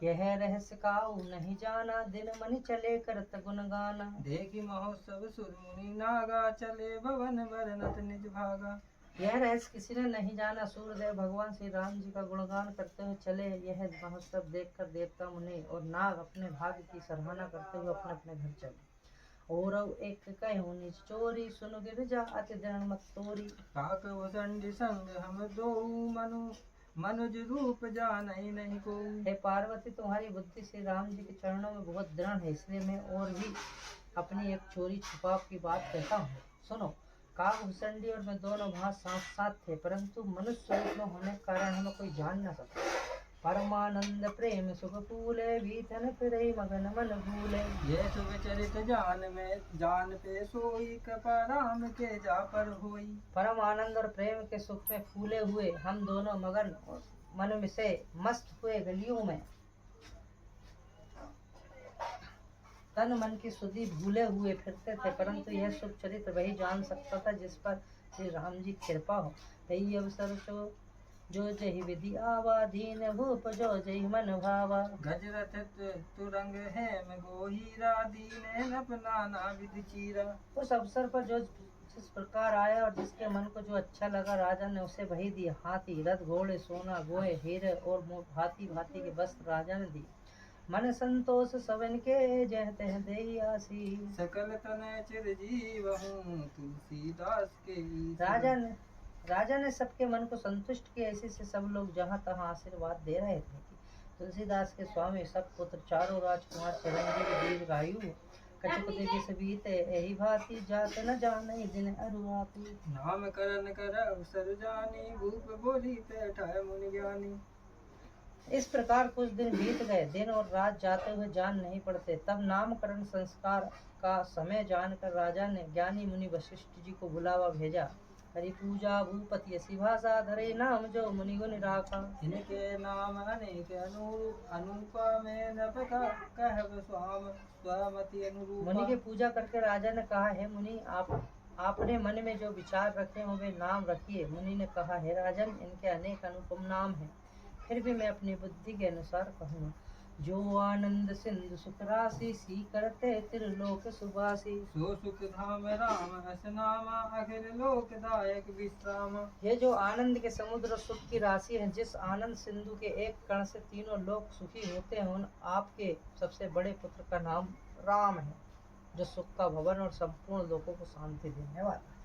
यह रहस्य काऊ नहीं जाना, दिन मनि चले करत गुण गाना। देखी महोत्सव सुर मुनि नागा, चले भवन बरनत निज भागा। यह रहस्य किसी ने नहीं जाना। सूर्यदेव भगवान श्री राम जी का गुणगान करते हुए चले। यह महोत्सव देखकर देवता मुनि और नाग अपने भाग्य की सराहना करते हुए अपने अपने घर चले। और एक कहूँ निज चोरी, सुन गिरजा अति दृढ़ मत तोरी। काक वसंडी संग हम दो, मनुज रूप जानई नहीं को। हे पार्वती, तुम्हारी बुद्धि श्री राम जी के चरणों में बहुत दृढ़ है, इसलिए मैं और भी अपनी एक चोरी छुपाव की बात कहता हूँ। सुनो, काग भुसंडी और मैं दोनों वहाँ साथ साथ थे, परंतु मनुष्य रूप में होने के कारण हमें कोई जान न सका। परमानंद प्रेम सुख फूले, भीतन फिरई मगन मन भूले। ये शुभ चरित जान पे सोई, कृपा राम के जा पर होई। परम आनंद और प्रेम के सुख में फूले हुए हम दोनों मगन मन में से मस्त हुए गलियों में तन मन की सुधि भूले हुए फिरते थे, परंतु यह शुभ चरित्र वही जान सकता था जिस पर श्री राम जी कृपा हो। यही अवसर जो जही विधि आवा, दीन भूप जो जही मन भावा। गजरथ तुरंग है मैं गोहीरा, दीन अपना ना विधि चीरा। उस अवसर पर जो जिस प्रकार आया और जिसके मन को जो अच्छा लगा, राजा ने उसे वही दिया। हाथी, रथ, घोड़े, सोना, गोहे, हीरे और भांति भांति के वस्त्र राजा ने दिए। मन संतोष सवन के जह तह देहि आसी। सकल तनय चिरजीव हूँ, तुलसीदास के राजा ने सबके मन को संतुष्ट किया। इसी से सब लोग जहाँ तहाँ आशीर्वाद दे रहे थे कि तुलसीदास के स्वामी सब पुत्र चारों राजकुमार चिरंजीव दीर्घायु, कछुक देवी सबीते यही भांति जात न जाने दिन अरुआती। नाम करन कर अवसर जानी, भूप बोली बैठाए मुनि ज्ञानी। इस प्रकार कुछ दिन बीत गए, दिन और रात जाते हुए जान नहीं पड़ते। तब नामकरण संस्कार का समय जानकर राजा ने ज्ञानी मुनि वशिष्ठ जी को बुलावा भेजा। हरि पूजा भूपति असी भाषा, धरे नाम जो मुनि गुण राखा। इनके नाम अनेक अनुपा में न पता, कहब स्वामति अनुरूपा। मुनि की पूजा करके राजा ने कहा, हे मुनि, आपने मन में जो विचार रखे हो वे नाम रखिए। मुनि ने कहा, हे राजन, इनके अनेक अनुपम नाम हैं, फिर भी मैं अपनी बुद्धि के अनुसार कहूँगा। जो आनंद सिंधु सुख राशि, सी करते त्रिलोक सुबासी। सो सुख धाम राम अस नामा, अखिल लोक दायक विश्राम। ये जो आनंद के समुद्र सुख की राशि है, जिस आनंद सिंधु के एक कण से तीनों लोक सुखी होते हैं, उन आपके सबसे बड़े पुत्र का नाम राम है, जो सुख का भवन और संपूर्ण लोगों को शांति देने वाला।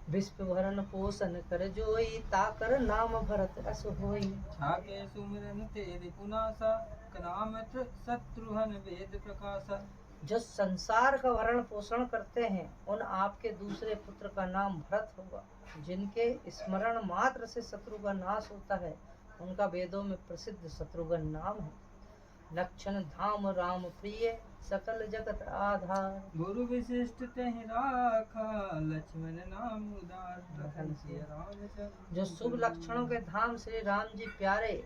विश्व भरण पोषण कर जोई, ताकर नाम भरत अस होई। छाके सुमिरन तेरे पुनासा, नाम शत्रुघ्न वेद प्रकाशा। जो संसार का भरण पोषण करते हैं, उन आपके दूसरे पुत्र का नाम भरत होगा। जिनके स्मरण मात्र से शत्रु का नाश होता है, उनका वेदों में प्रसिद्ध शत्रुघ्न नाम है। लक्षण धाम राम प्रिय, सकल जगत आधार। गुरु विशिष्ट तेहि राखा, लक्ष्मण नाम उदार। लखन सिया राम जो शुभ लक्षणों के धाम श्री राम जी प्यारे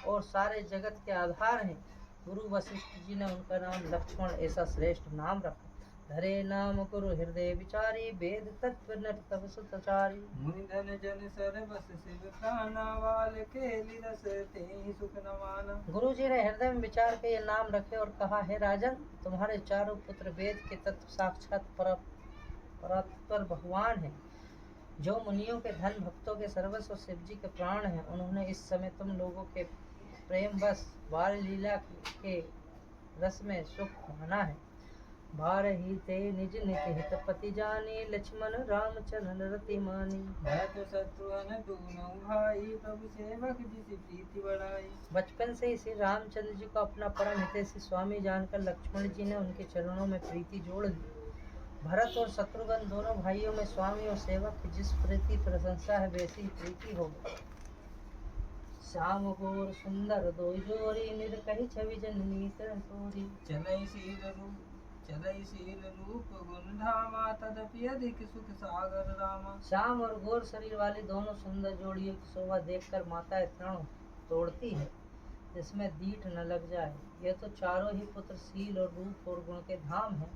और सारे जगत के आधार हैं, गुरु वशिष्ठ जी ने उनका नाम लक्ष्मण ऐसा श्रेष्ठ नाम रखा। धरे नाम गुरु हृदय विचारी, वेद तत्व नट तब सुतचारी। मुनि धन जन सर बस शिव प्राणा, वाल केली रस तेहि सुख न माना। गुरु जी ने हृदय में विचार के ये नाम रखे और कहा, हे राजन, तुम्हारे चारों पुत्र वेद के तत्व साक्षात परात्पर भगवान हैं, जो मुनियों के धन, भक्तों के सर्वस्व, शिव जी के प्राण हैं। उन्होंने इस समय तुम लोगों के प्रेम बस बाल लीला के रस में सुख माना है। भार ही ते निज नित हित पति जानी, लक्ष्मण राम चरण रति मानी। भरत शत्रुघ्न दोनों भाई, प्रभु सेवक जिस प्रीति बढ़ाई। बचपन से ही श्री रामचंद्र जी को अपना परम हितैषी स्वामी जानकर लक्ष्मण जी ने उनके चरणों में प्रीति जोड़ दी। भरत और शत्रुघ्न दोनों भाइयों में स्वामी और सेवक की जिस प्रीति प्रशंसा है वैसी प्रीति हो गई। श्याम गोर सुंदर दो जोरी, निर्कही छवि जननी तोरी। चलई शील रूप गुण धामा, तदपि अधिक सुख सागर रामा। श्याम और गोर शरीर वाली दोनों सुंदर जोड़ियों की शोभा देखकर माताएं तृण तोड़ती है, जिसमें दीठ न लग जाए। ये तो चारों ही पुत्र शील और रूप और गुण के धाम हैं,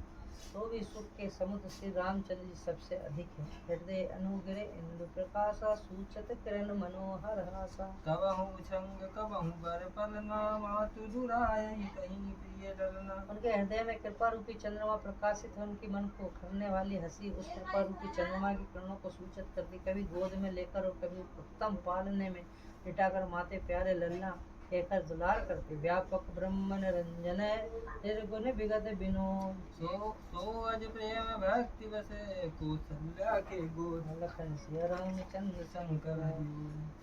तो भी सुख के समुद्र श्री रामचंद्र जी सबसे अधिक है। हृदय अनुग्रह इंदु प्रकाशा, सूचत किरण मनोहर हासा। कबहु छंग कबहु बर पलना, मातु दुरायहि कहीं प्रिय डरना। उनके हृदय में कृपा रूपी चंद्रमा प्रकाशित है, उनकी मन को खरने वाली हंसी उस कृपा रूपी चंद्रमा की किरणों को सूचित करती। कभी गोद में लेकर और कभी उत्तम पालने में लिटाकर माते प्यारे लल्ला कहकर दुलार करते। व्यापक ब्रह्म निरंजन निर्गुण विगत विनोद। सो अज प्रेम भक्ति बसे, कौशल्या के गोद। लखन सिया रामचंद्र शंकर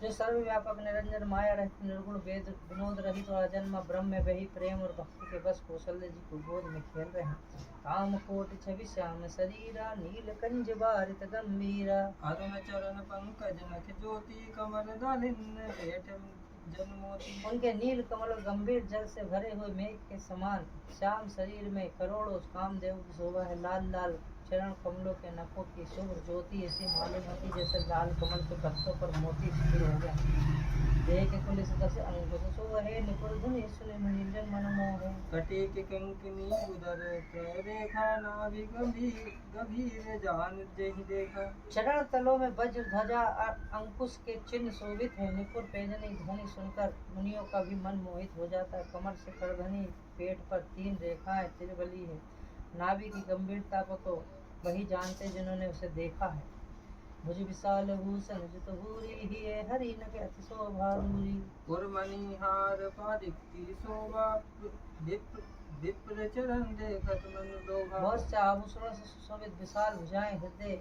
जो सर्वव्यापक निरंजन माया रहित निर्गुण वेद विनोद रहित और अजन्मा ब्रह्म में वही प्रेम और भक्ति के बस कौशल्य जी को गोद में खेल रहे हैं। काम कोटि छवि श्याम शरीरा, नील कंज बारित गंभीरा। अरुण चरण पंकज नख ज्योति, कमल दलिन बैठ जन्मोती। उनके नील कमल और गंभीर जल से भरे हुए मेघ के समान श्याम शरीर में करोड़ों कामदेव की शोभा है। लाल लाल चरण कमलों के नखों की शुभ्र ज्योति ऐसी मालूम होती जैसे लाल कमल के पत्तों पर मोती स्थिर हो गया। देह के कुल दस अंकुश सोहे, निपुण धुनि सुनि नीरजन मनमोहे। कटिक कंकनी उदर त्रय रेखा, नाभि गंभीर जान जेहि देखा। चरण तलों में वज्र ध्वजा और अंकुश के चिन्ह शोभित है। निपुण पैजनी ध्वनि सुनकर मुनियों का भी मन मोहित हो जाता है। कमर से करधनी, पेट पर 3 रेखाएं तिरबली है। नाभि की गंभीरता को तो वही जानते जिन्होंने उसे देखा है। भुज विशाल भूषण जित भूरी, ही हरि नक अति शोभा दूरी। पुरमणिहार पादिक्ति शोभा, विप्र चरण देखत मन लोभा। बहुत से आभूषणों से सुशोभित विशाल भुजाएं, हृदय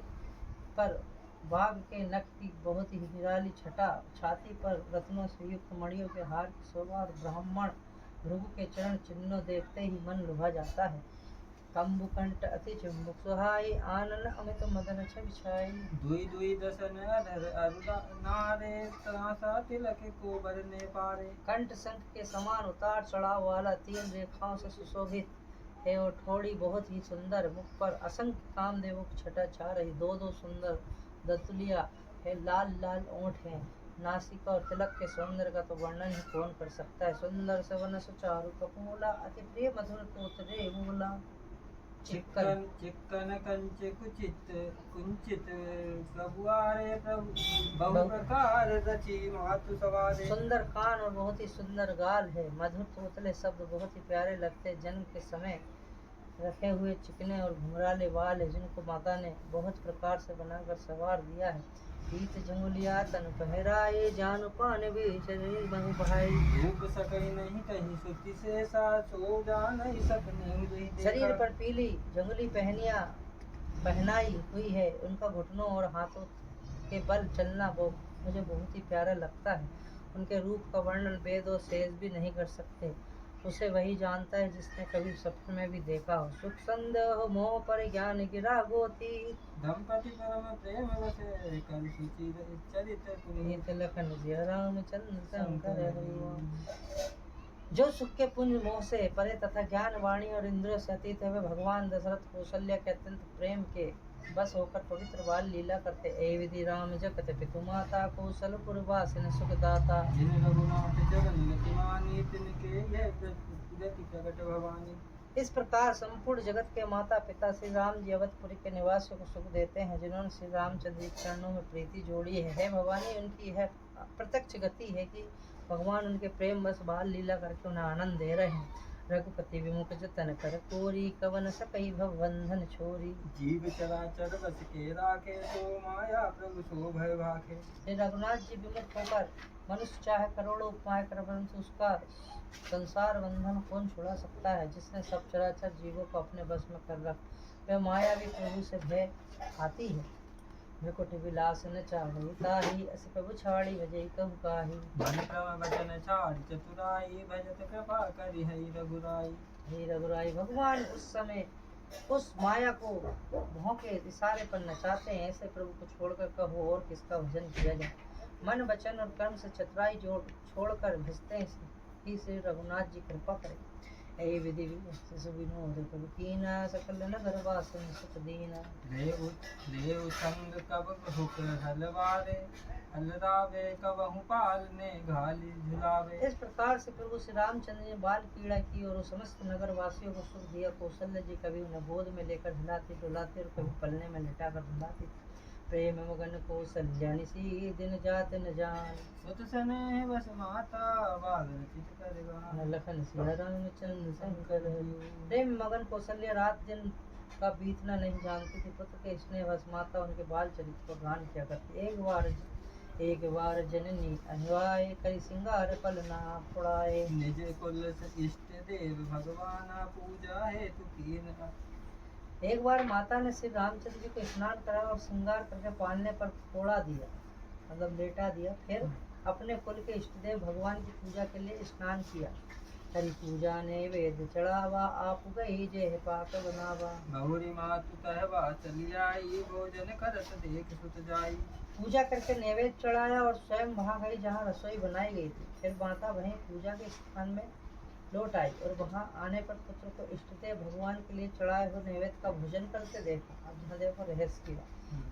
पर बाघ के नख की बहुत ही निराली छटा, छाती पर रत्नों से युक्त मणियों के हार की शोभा और ब्राह्मण भृगु के चरण चिन्हों देखते ही मन लुभा जाता है। कंबुकंठ अति चुंबक सुहाई, आनन अमित मदन छवि छाई। दुई दुई दसन अधर अरुदा नारे, त्रासा तिलक को बरने पारे। कंठ शंख के समान उतार चढ़ाव वाला 3 रेखाओं से सुशोभित है और ठोड़ी बहुत ही सुंदर। मुख पर असंख्य कामदेवों की छटा छा रही। 2 सुंदर दंतुलिया है, लाल लाल ओंठ है। नासिका और तिलक के सौंदर्य का तो वर्णन ही कौन कर सकता है। सुंदर सवन सुचारु कपोला, अति प्रिय मधुर तोतरे बोला। चिक्कन कंच कुंचित प्रभुआरे, बहु प्रकार रची मातु सवारे। सुंदर कान और बहुत ही सुंदर गाल है। मधुर तोतले शब्द बहुत ही प्यारे लगते। जन्म के समय रखे हुए चिकने और घुंघराले बाल है, जिनको माता ने बहुत प्रकार से बनाकर सवार दिया है। पीत जंगुलिया तन पहराए, जान पान भी शरीर बहु भाई। रूप सकई नहीं कहीं सुति से सा, सो जान नहीं सकनी दुई देखा। शरीर पर पीली जंगली पहनाई हुई है। उनका घुटनों और हाथों के बल चलना मुझे बहुत ही प्यारा लगता है। उनके रूप का वर्णन वेद और शेष भी नहीं कर सकते। उसे वही जानता है जिसने कभी सपने में भी देखा हो। सुख संदेह मोह पर ज्ञान गिरा गोती, दंपति परम प्रेम बसे, कर सुचि चरित पुनीत। लखन जिया रामचंद्र शंकर हरिओम। जो सुख के पुंज मोह से परे तथा ज्ञान वाणी और इंद्रियों से अतीत है, वे भगवान दशरथ कौशल्या के अत्यंत प्रेम के बस होकर पवित्र बाल लीला करते। ए विधि राम जगत पितु माता, कौशलपुर वासिन सुखदाता। जिन रघुनाथ चरण गतिमानी, तिनके यह गति प्रकट भवानी। इस प्रकार संपूर्ण जगत के माता पिता श्री राम जी अवधपुरी के निवासियों को सुख देते हैं, जिन्होंने श्री रामचंद्र के चरणों में प्रीति जोड़ी है। भवानी उनकी यह प्रत्यक्ष गति है कि भगवान उनके प्रेम बस बाल लीला करके उन्हें आनंद दे रहे हैं। रघुपति विमुख जतन कर कोरी कवन सकई भव बंधन छोरी। जीव चराचर बस के राखे तो माया प्रभु सो भय भाखे। श्री रघुनाथ जी विमुख होकर मनुष्य चाहे करोड़ों उपाय कर परंतु उसका संसार बंधन कौन छुड़ा सकता है। जिसने सब चराचर जीवों को अपने बस में कर रख वह माया भी प्रभु से भय आती है। भ्रकुट विलास न चाही ताही अस प्रभु छाड़ी भजई कहु काही। मन क्रम वचन छाड़ चतुराई भजत कृपा करि हरि रघुराई। हे रघुराई भगवान उस समय उस माया को भौं के इशारे पर नचाते हैं। ऐसे प्रभु को छोड़कर कहो और किसका भजन किया जाए। मन वचन और कर्म से चतुराई छोड़कर भजते हैं ही श्री रघुनाथ जी कृपा करें। ऐ विधि विनोद कवि कीना सकल नगर वासन सुख दीना। ले संग कब हुक हलवारे हलरावे कबहु पालने घाली झुलावे। इस प्रकार से प्रभु श्री रामचंद्र ने बाल पीड़ा की और समस्त नगर वासियों को सुख दिया। कौशल्य जी कभी उन्हें गोद में लेकर हिलाती डुलाती और कभी पलने में लिटाकर डुलाती। प्रेम मगन कौशल्या निसी दिन जात न जान। सुत सने बस माता बाल रचित करवा। लखन सिया रामचंद्र शंकर हरिओ। प्रेम मगन कौशल्या रात दिन का बीतना नहीं जानती थी। पुत्र के स्नेह बस माता उनके बाल चरित्र को गान किया करती। एक बार जननी अनिवार्य करी सिंगार पलना पुड़ाए। निज कुल इष्ट देव भगवाना पूजा है तू कीन। एक बार माता ने श्री रामचंद्र जी को स्नान करा और श्रृंगार करके पालने पर फोड़ा दिया मतलब लेटा दिया। फिर अपने कुल के इष्ट देव भगवान की पूजा के लिए स्नान किया। हरि पूजा ने वेद चढ़ावा आप गई जय पाक बनावा। बहुरी मातु कहवा चली आई भोजन करत देख सुत जाई। पूजा करके नैवेद्य चढ़ाया और स्वयं वहाँ गई जहाँ रसोई बनाई गई थी। फिर माता वहीं पूजा के स्थान में लौट आई और वहाँ आने पर पुत्र को इष्ट देव भगवान के लिए चढ़ाए हुए नैवेद्य का भोजन करते देखा। अब यहाँ देखो रहस्य किया।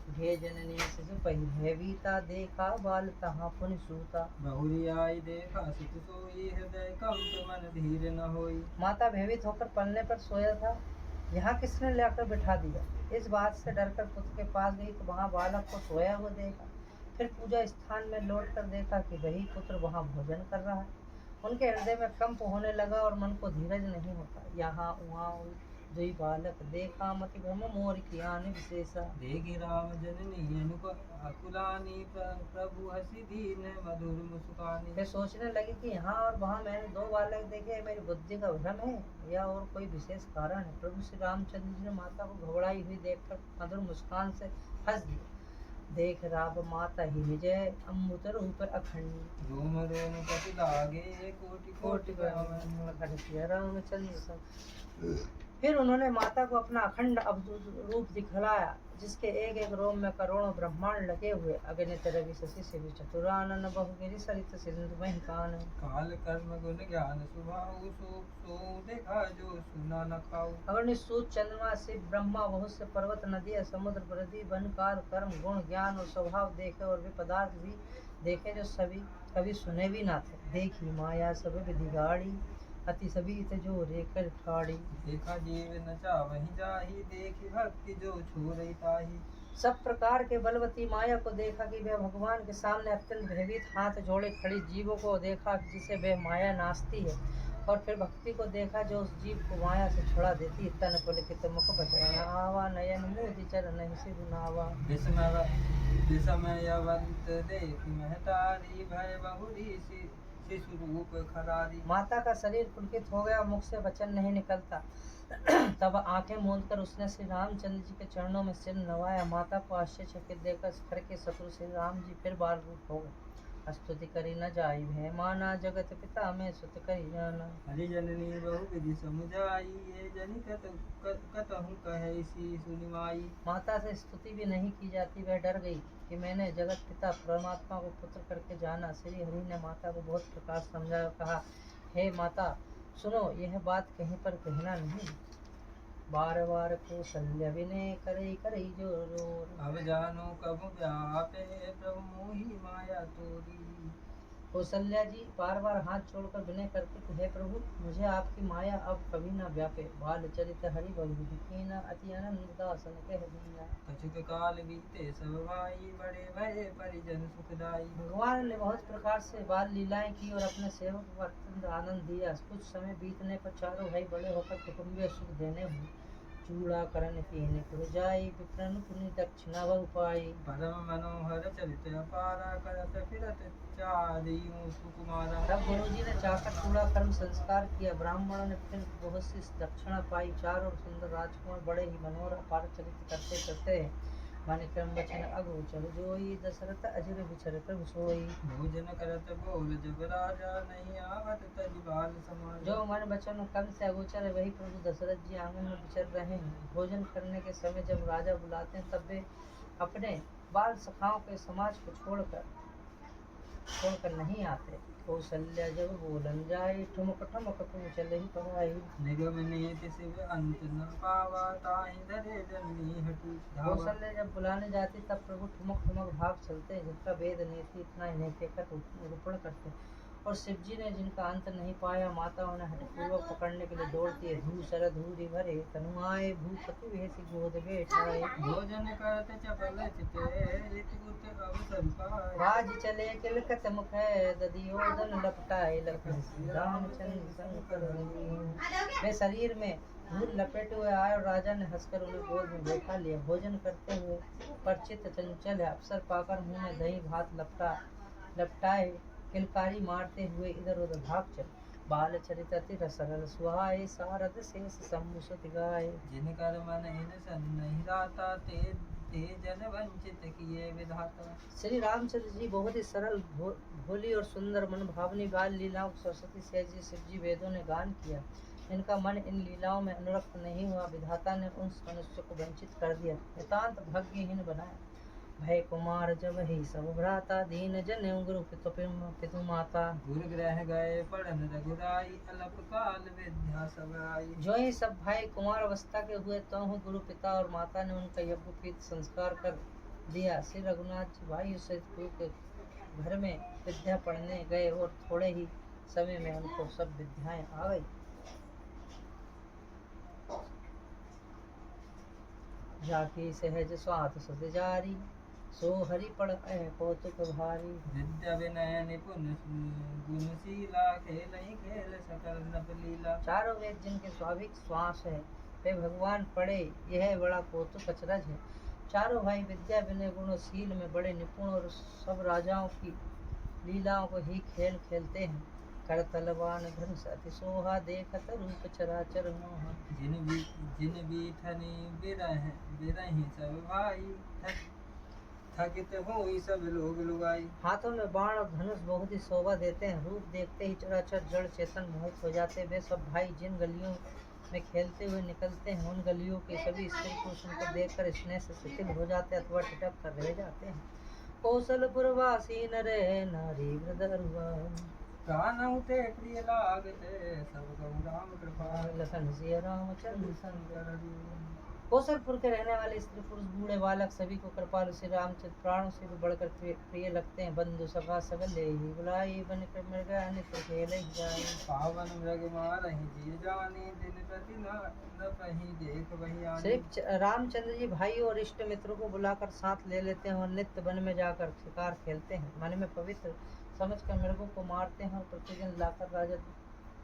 भे जननी शिशु भयभीता देखा बाल तहाँ पुनि सूता। बहुरी आई देखा सुत सोई हृदय कंप मन धीर न होई। माता भयभीत होकर पलने पर सोया था। यहाँ किसने लाकर बिठा दिया। इस बात से डरकर पुत्र के पास गई तो वहाँ बालक को सोया हुआ देखा। फिर पूजा स्थान में लौट कर देखा कि वही पुत्र वहाँ भोजन कर रहा है। उनके हृदय में कंप होने लगा और मन को धीरज नहीं होता। यहाँ वहाँ दुई बालक देखा मति भ्रम मोर की आने विशेषा। देखी राम जननी अकुलानी प्रभु हसी दीन मधुर मुस्कानी। फिर सोचने लगी कि यहाँ और वहाँ मैंने दो बालक देखे। मेरी बुद्धि का भ्रम है या और कोई विशेष कारण है। प्रभु श्री रामचंद्र जी ने माता को घबराई हुई देखकर मधुर मुस्कान से हंस दिया। देख राम माता ही विजय अमृत रूप अखंड। रोम रोम पति लागे कोटि कोटि रामचंद्र। फिर उन्होंने माता को अपना अखंड अद्भुत रूप दिखलाया जिसके एक एक रोम में करोड़ों ब्रह्मांड लगे हुए। अगणित रवि शशि शिव चतुरानन बहुगिरि सरित सिंधु महि कान। काल कर्म गुण ज्ञान सुभाऊ सो देखा जो सुना न खाऊ। अगणित सूत चंद्रमा शिव ब्रह्मा बहुत से पर्वत नदी समुद्र प्रदि वन काल कर्म गुण ज्ञान और स्वभाव देखे और वे पदार्थ भी देखे जो सभी कभी सुने भी ना थे। देखी माया सब विधि गाड़ी अति सभी जो रेकर ठाड़ी। देखा जीव न चावहि जाहि देखी भक्ति जो छू रही ताही। सब प्रकार के बलवती माया को देखा कि वह भगवान के सामने अत्यंत भयभीत हाथ जोड़े खड़ी। जीवों को देखा जिसे वह माया नाचती है और फिर भक्ति को देखा जो उस जीव को माया से छुड़ा देती है। तन पुलकित मुख बचना आवा नयन मोदी चरण सिधु नावा। विस्मयवंत देख महतारी भय बहुरी शिशु रूप खरारी। माता का शरीर पुलकित हो गया मुख से वचन नहीं निकलता। तब आंखें मूंदकर उसने श्री रामचंद्र जी के चरणों में सिर नवाया। माता को आश्चर्यचकित देखकर घर के शत्रु श्री राम जी फिर बाल रूप हो गए। स्तुति करी न जाई भय माना जगत पिता में सुत करी जाना। हरि जननी बहु विधि समुझाई ये जनि कतहु कहे सी सुनिमाई। माता से स्तुति भी नहीं की जाती। वह डर गई कि मैंने जगत पिता परमात्मा को पुत्र करके जाना। श्री हरि ने माता को बहुत प्रकार समझाया। कहा हे माता सुनो यह बात कहीं पर कहना नहीं। बार बार कौशल्य विनय करई करई जो रोर। अब जानो कब व्यापे प्रभु मोहि माया तोरी। कौशल्या जी बार बार हाथ जोड़कर विनय करते थे, हे प्रभु मुझे आपकी माया अब कभी न व्यापे। बाल चरित हरि बहुविधि कीना, अति आनंद दासन कह दीना। कछुक काल बीते सब भाई, बड़े भये परिजन सुखदाई। भगवान ने बहुत प्रकार से बाल लीलाएं की और अपने सेवक को अत्यंत आनंद दिया। कुछ समय बीतने पर चारों भाई बड़े होकर कुटुंबीय सुख देने हुए। चूड़ा करण कीन पुर जाई, विप्रन पुनि दक्षिणा बहु पाई। परम मनोहर चरित अपारा, करत फिरत चारियों सुकुमारा। तब गुरुजी ने जाकर चूड़ा कर्म संस्कार किया। ब्राह्मणों ने फिर बहुत सी दक्षिणा पाई। चारों सुंदर राजकुमार बड़े ही मनोहर अपार चरित करते करते मन क्रम वचन अगोचर जोई, दशरथ अजर विचर प्रभु सोई। भोजन करत बोल जब राजा, नहीं आवत तज बाल समाज। जो मन वचन कर्म से अगोचर है वही प्रभु दशरथ जी आंगन में विचर रहे हैं। भोजन करने के समय जब राजा बुलाते हैं तब वे अपने बाल सखाओं के समाज को छोड़कर नहीं आते। कौशल्या जब बोलन जाए, ठुमक ठुमक तुम चले ही पराई। निगम नीति शिव अंत न पावा, ताहि धरे जननी हटि धावा। कौशल्या जब बुलाने जाती तब प्रभु ठुमक ठुमक भाग चलते हैं, जिनका वेद नीति इतना ही नहीं कहकर निरूपण करते। और शिवजी ने जिनका अंत नहीं पाया, माता उन्हें हठपूर्वक पकड़ने के लिए दौड़ती है। धू शरद धूरी भरे तनुआए, भूपति वेसी गोद बैठाए। भोजन करत चपल चिते, इति उत अवसर पाए। राज चले किलकत मुख, दधियोदन लपटाए लखन रामचंद्र शंकर। वे शरीर में धूल लपेटे हुए आए और राजा ने हंसकर उन्हें गोद में बैठा लिया। भोजन करते हुए परचित चंचल है, अवसर पाकर मुंह में दही भात लपटाए किलकारी मारते हुए इधर उधर भाग चले। बाल चरित अति सरल सुहाए, सारद शेष सम्मुसत गाए। जिनकर मन इन सन नहीं राता, ते जन वंचित किए विधाता। श्री रामचंद्र जी बहुत ही सरल भोली और सुंदर मन भावनी बाल लीलाओं को सरस्वती सहज जी शिव जी वेदों ने गान किया। इनका मन इन लीलाओं में अनुरक्त नहीं हुआ। विधाता ने उस मनुष्य को वंचित कर दिया, नितांत भाग्यहीन बनाया। भय कुमार जब ही सब भ्राता, दीन जन गुरु पितु माता। गुरु ग्रह गए पढ़न रघुराई, अलप काल विद्या सब आई। जो ही सब भाई कुमार अवस्था के हुए तो गुरु पिता और माता ने उनका यज्ञोपवीत संस्कार कर दिया। श्री रघुनाथ जी भाई सहित गुरु के घर में विद्या पढ़ने गए और थोड़े ही समय में उनको सब विद्याएं आ गई। जाकी सहज स्वात सद जारी, सो हरि पढ़ कौतुक भारी। विद्या विनय निपुण गुणशीला, खेलहि खेल सकल नभ लीला। चारों वेद जिनके स्वाभाविक श्वास है, वे भगवान पढ़े, यह बड़ा कौतुक अचरज है। चारों भाई विद्या विनय गुणशील में बड़े निपुण और सब राजाओं की लीलाओं को ही खेल खेलते हैं। कर तलवान धनुष अति सोहा, देखत रूप चराचर मोहा। जिन बीठनी बिरहि सब भाई, थकित होई सब लोग लुगाई। हाथों में बाण और धनुष बहुत ही शोभा देते हैं। रूप देखते ही चराचर जड़ चेतन मोहित हो जाते हैं। वे सब भाई जिन गलियों में खेलते हुए निकलते हैं, उन गलियों के सभी स्त्री पुरुष उनको देखकर स्नेह से शिथिल हो जाते अथवा ठिठक कर रह जाते हैं। कौशलपुरवासी नर नारी वृद्ध कानहु ते प्रिय लागते, सब कहु राम कृपा। लखन सिया रामचंद्र शंकर। कौशलपुर के रहने वाले स्त्री पुरुष बूढ़े बालक सभी को कृपालु श्री रामचंद्र प्राणों से भी बढ़कर प्रिय लगते हैं। बंधु सखा सगले ही बुलाई, बन कर मृग नित्र खेल ही जाए। पावन मृग मारहि जी जानी, दिन प्रति न कहीं देख वही आनी। श्री रामचंद्र जी भाई और इष्ट मित्रों को बुलाकर साथ ले लेते हैं और नित्य वन में जाकर शिकार खेलते हैं। मन में पवित्र समझकर मृगों को मारते हैं और प्रतिदिन लाकर राजा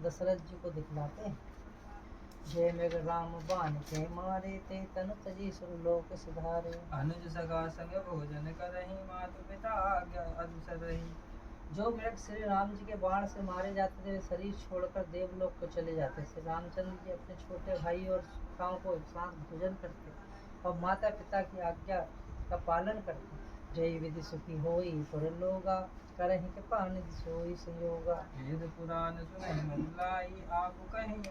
दशरथ जी को दिखलाते हैं। जय मृग राम बाण के मारे, ते तनु तजी सुरलोक सिधारे। अनुज सखा संग भोजन करहि, मातु पिता आज्ञा अनुसर रही। जो मृग श्री राम जी के बाण से मारे जाते थे वे शरीर छोड़कर देवलोक को चले जाते। श्री रामचंद्र जी अपने छोटे भाई और सखाओं को एक साथ भोजन करते और माता पिता की आज्ञा का पालन करते। जय विधि सुखी होई पुरलोगा, करहि कृपा निधि सोई संयोगा। वेद पुराण सुनहि मन लाई, आप कहीं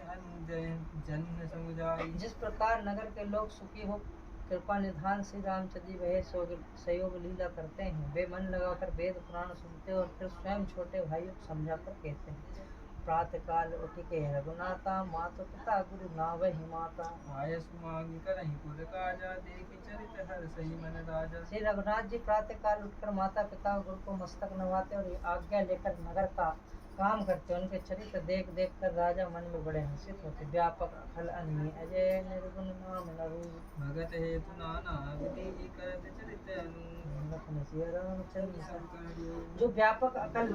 जन समुझाई। जिस प्रकार नगर के लोग सुखी हो कृपा निधान श्री रामचंद्र जी वह सहयोग लीला करते हैं। वे मन लगाकर वेद पुराण सुनते और फिर स्वयं छोटे भाइयों को समझाकर कहते हैं। प्रातः काल उठ के रघुनाथा, माता पिता गुरु नावहि माता। आयस मांग करहि पुर काजा, देखि चरित हर सही मन राजा। श्री रघुनाथ जी प्रातः काल उठकर माता पिता और गुरु को मस्तक नवाते और आज्ञा लेकर नगर का काम करते। उनके चरित्र देख देख कर राजा मन में बड़े हर्षित होते। व्यापक अखल अनिय अजय निर्गुण नाम नरु भगत हेतु नाना विधि करत चरित लखन सिया रामचंद्र सा। अनु। जो व्यापक अकल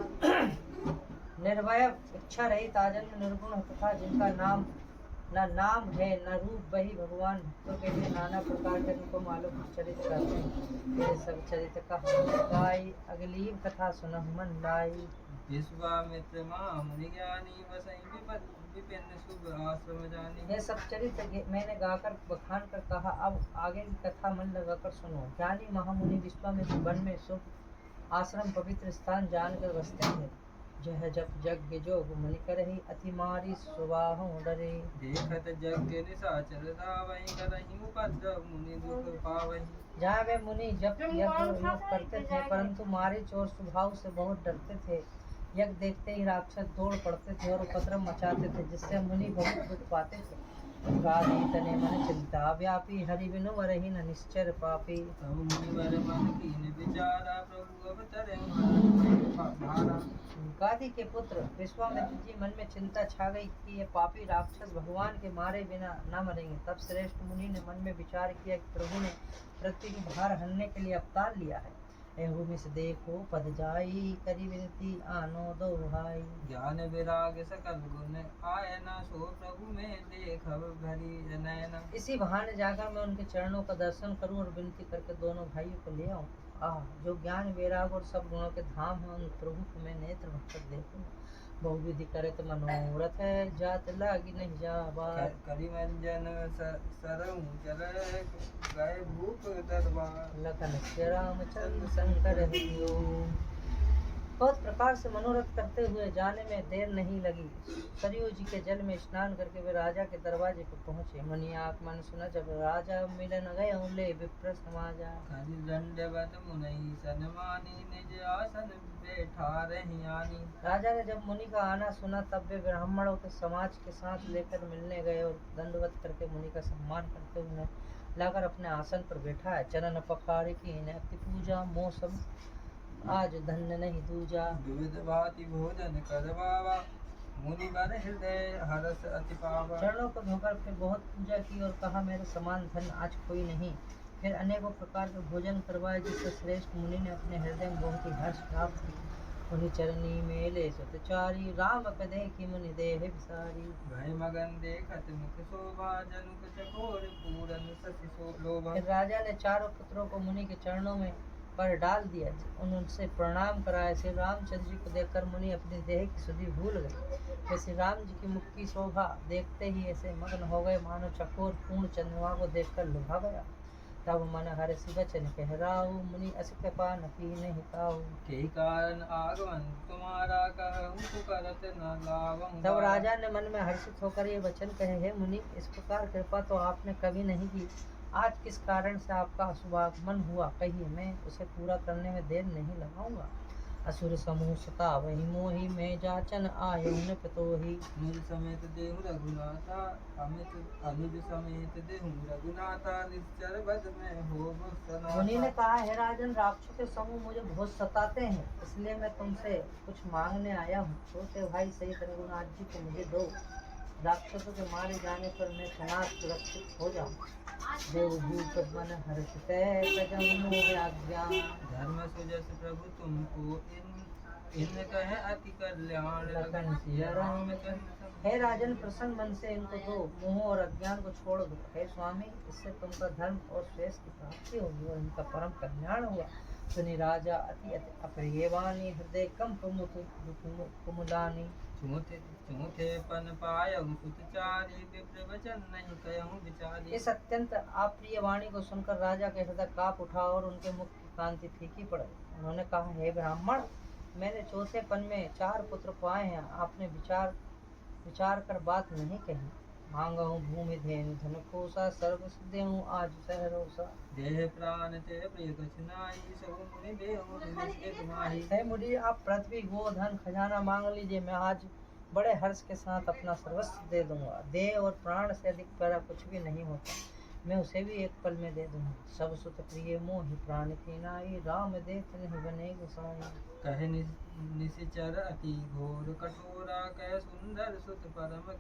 निर्भय इच्छा रहित आजन्म निर्गुण तथा जिनका नाम न नाम है न रूप, वही भगवान भक्तों के लिए नाना प्रकार के रूपों मालूम चरित्र करते हैं। ये सब चरित्र कहाई अगली कथा सुनह मन लाई। विश्वामित्र मां मुनि ज्ञानी वसई विपिन शुभ आश्रम जानी। ये सब चरित्र मैंने गाकर बखान कर कहा, अब आगे की कथा मन लगाकर सुनो। ज्ञानी महामुनि विश्वामित्र वन में शुभ आश्रम पवित्र स्थान जानकर बसते थे। जह जप यज्ञ जोग मुनि करहि अति मारी सुबाहु डरे। देखत जग निशाचर धावहि करहि उपद्रव मुनि दुख पावहि। जहाँ वे मुनि जप यज्ञ योग करते थे, परंतु मारे चोर स्वभाव से बहुत डरते थे। यज्ञ देखते ही राक्षस दौड़ पड़ते थे और उपद्रव मचाते थे, जिससे मुनि बहुत दुख पाते थे। गादी तने मन चिंता व्यापी हरि बिनु वरहि न निश्चर पापी। तब मुनिवर मन कीन विचारा प्रभु अवतरे भारा। गादी के पुत्र विश्वामित्र जी मन में चिंता छा गई कि ये पापी राक्षस भगवान के मारे बिना न मरेंगे। तब श्रेष्ठ मुनि ने मन में विचार किया कि प्रभु ने पृथ्वी की भार हरने के लिए अवतार लिया है। भूमि से देखो पद जाई करी विनती आनो दो भाई। ज्ञान विराग सकल गुण आय न सो प्रभु में देखब भरी नयन। इसी बहाने जाकर मैं उनके चरणों का दर्शन करूं और विनती करके दोनों भाइयों को ले आऊं। जो ज्ञान वैराग और सब गुणों के धाम है, उन प्रभु को मैं नेत्र भर देखूं। बहुविधि करत मनोरथ है, जात लागी नहीं जाबार। करिमंजन सरऊ चल गए भूप दरबार। लखन श्री रामचंद्र शंकर हरिओ। बहुत प्रकार से मनोरथ करते हुए जाने में देर नहीं लगी। सरयू जी के जल में स्नान करके वे राजा के दरवाजे पर पहुंचे। मुनि आंख मन सुना जब राजा मिलन गए ले विप्र समाजा। करि दंडवत मुनि सन्मानी निज आसन बैठा रही आनी। राजा ने जब मुनि का आना सुना तब वे ब्राह्मणों के समाज के साथ लेकर मिलने गए और दंडवत करके मुनि का सम्मान करते हुए लाकर अपने आसन पर बैठा है। चरण पखारे की अति पूजा मौसम आज धन्य नहीं दूजा। विविध भांति भोजन करवावा मुनि बर हृदय हरस अति पावा। चरणों को धोकर फिर बहुत पूजा की और कहा मेरे समान धन आज कोई नहीं। फिर अनेकों प्रकार के भोजन करवाए, जिससे श्रेष्ठ मुनि ने अपने हृदय में बहुत ही हर्ष प्राप्त किया। मुनि चरणी मेले सुतचारी राम पदे की मुनि देह विसारी। भय मगन देखत मुख शोभा जनुक चकोर पूरन सति लोभा। फिर राजा ने चारों पुत्रों को मुनि के चरणों में पर डाल दिया, उनसे प्रणाम कराए। श्री रामचंद्र जी को देखकर मुनि अपनी देह की सुधि भूल गए। वे श्री राम जी की मुख की शोभा देखते ही ऐसे मग्न हो गए मानो चकोर पूर्ण चंद्रमा को देखकर लुभा गया। तब मन हर्ष वचन कहराऊ मुनि अस कृपा न पीने हिताऊ। के कारण आगमन तुम्हारा कहूँ पुकारत न लावहूँ। तब राजा ने मन में हर्षित होकर ये वचन कहे, हे मुनि इस प्रकार कृपा तो आपने कभी नहीं की। आज किस कारण से आपका शुभागमन हुआ, कहिए मैं उसे पूरा करने में देर नहीं लगाऊंगा। असुर समूह सता वही मोही मैं जाचन आयु न पितोही। निज समेत देहु रघुनाथा अमित अनुज समेत देहु रघुनाथा निश्चर बद में हो भक्तना। मुनि ने कहा, हे राजन राक्षसों के समूह मुझे बहुत सताते हैं, इसलिए मैं तुमसे कुछ मांगने आया हूँ। छोटे भाई सहित रघुनाथ जी को मुझे दो। राक्षसों के मारे जाने पर मैं सनात सुरक्षित हो जाऊँ। देवभूत मन हर्षित आज्ञा। धर्म सुजस प्रभु तुमको इन कहे अति कल्याण लखन सिया राम। हे राजन प्रसन्न मन से इनको दो, मोह और अज्ञान को छोड़ दो। हे स्वामी इससे तुमका धर्म और श्रेष्ठ की प्राप्ति होगी और इनका परम कल्याण हुआ। सुनी राजा अति अति अप्रियवाणी हृदय कंप कुमुलानी। चूथे पन पायहु सुतचारी विप्र वचन नहीं कहूँ विचारी। इस अत्यंत अप्रिय वाणी को सुनकर राजा के हृदय कांप उठा और उनके मुख की कांति फीकी पड़ गई। उन्होंने कहा, हे ब्राह्मण मैंने चौथेपन में 4 पुत्र पाए हैं, आपने विचार कर बात नहीं कही। मांगहूँ भूमि धेनु धन कोसा सर्व सिद्धेहूँ आज सहरोसा। देह प्राण ते प्रिय कछ नाई सब मुनि देहु निमिषे तुम्हारी। हे मुनि आप पृथ्वी गो धन खजाना मांग लीजिए, मैं आज बड़े हर्ष के साथ अपना सर्वस्व दे दूंगा। देह और प्राण से अधिक प्यारा कुछ भी नहीं होता। मैं उसे भी एक पल में दे दूंगा। सब सुत प्रिय मोहि प्राण की नाई, राम देत नहीं बने गोसाई। कहे निशिचर अति घोर कठोरा, कह सुंदर सुत परम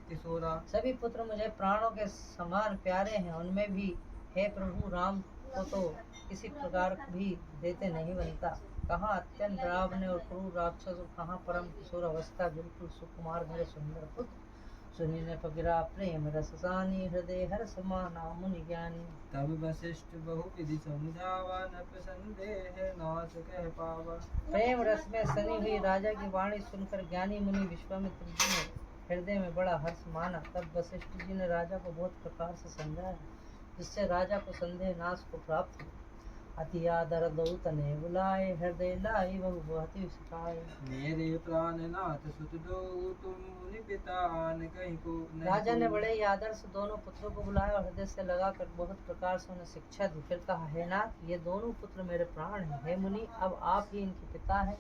किशोरा। सभी पुत्र मुझे प्राणों के समान प्यारे हैं, उनमें भी हे प्रभु राम को तो किसी प्रकार भी देते नहीं बनता। कहाँ अत्यंत रावण और क्रूर राक्षस, कहाँ परम किशोर अवस्था, बिल्कुल सुकुमार मेरे सुंदर पुत्र। सुनी ने पगिरा प्रेम रस सानी, हृदय हर्ष माना मुनि ज्ञानी। तब वशिष्ठ बहु विधि समझावा, नृप संदेह नाश कह पावा। प्रेम रस में सनी हुई राजा की वाणी सुनकर ज्ञानी मुनि विश्वामित्र जी ने हृदय में बड़ा हर्ष माना। तब वशिष्ठ जी ने राजा को बहुत प्रकार से समझाया, जिससे राजा को संदेह नाश को प्राप्त हुआ। अति आदर दौत ने बुलाए, हृदय लाई बहु बहुत सिखाए। मेरे प्राणनाथ सुत दो, तुम मुनि पिता आन कहीं को नहीं। राजा ने बड़े ही आदर से दोनों पुत्रों को बुलाया और हृदय से लगाकर बहुत प्रकार से उन्हें शिक्षा दी। फिर कहा, हे नाथ, ये दोनों पुत्र मेरे प्राण हैं। हे मुनि, अब आप ही इनके पिता हैं,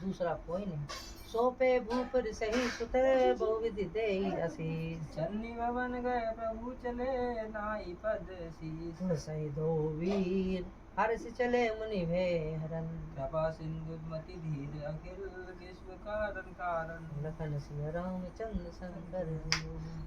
दूसरा कोई नहीं। सोपे भूप सही सुते, बहुविधि देई आशीष। चन्नी भवन गए प्रभु चले, नाई पद शीस। सही दो वीर, हर्ष चले मुनि भे हरन। कृपा सिंधु मति धीर, अखिल विश्व कारण कारण। लखन सिंह रामचंद्र संकर।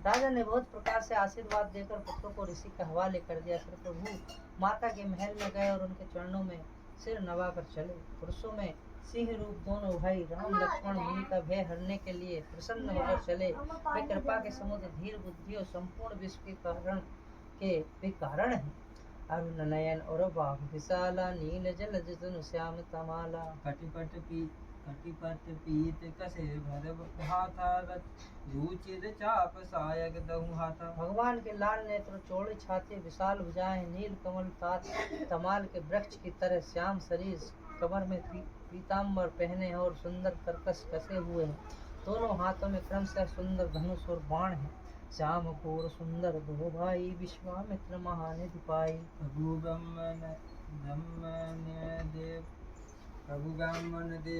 राजा ने बहुत प्रकार से आशीर्वाद देकर पुत्रों को ऋषि के हवाले कर दिया। फिर प्रभु माता के महल में गए और उनके चरणों में सिर नवाकर चले। पुरुषों में सिंह रूप दोनों भाई राम लक्ष्मण मुनि का भय हरने के लिए प्रसन्न होकर चले। वे कृपा के समुद्र, धीर बुद्धि और संपूर्ण विश्व के कारण के वे कारण है। अरुण नयन और बाघ विशाला, नील जल जतन श्याम तमाला। कटिपट पीत कसे भर हाथा, रुचिर चाप सायक दहु हाथा। भगवान के लाल नेत्र, चौड़ी छाती, विशाल भुजाएं, नील कमल तमाल के वृक्ष की तरह श्याम शरीर, कमर में पीताम्बर पहने और सुंदर कर्कश कसे हुए हैं। दोनों हाथों में क्रमशः सुंदर धनुष और बाण है। श्याम घोर सुंदर दो भाई, विश्वामित्र महानिधि पाई।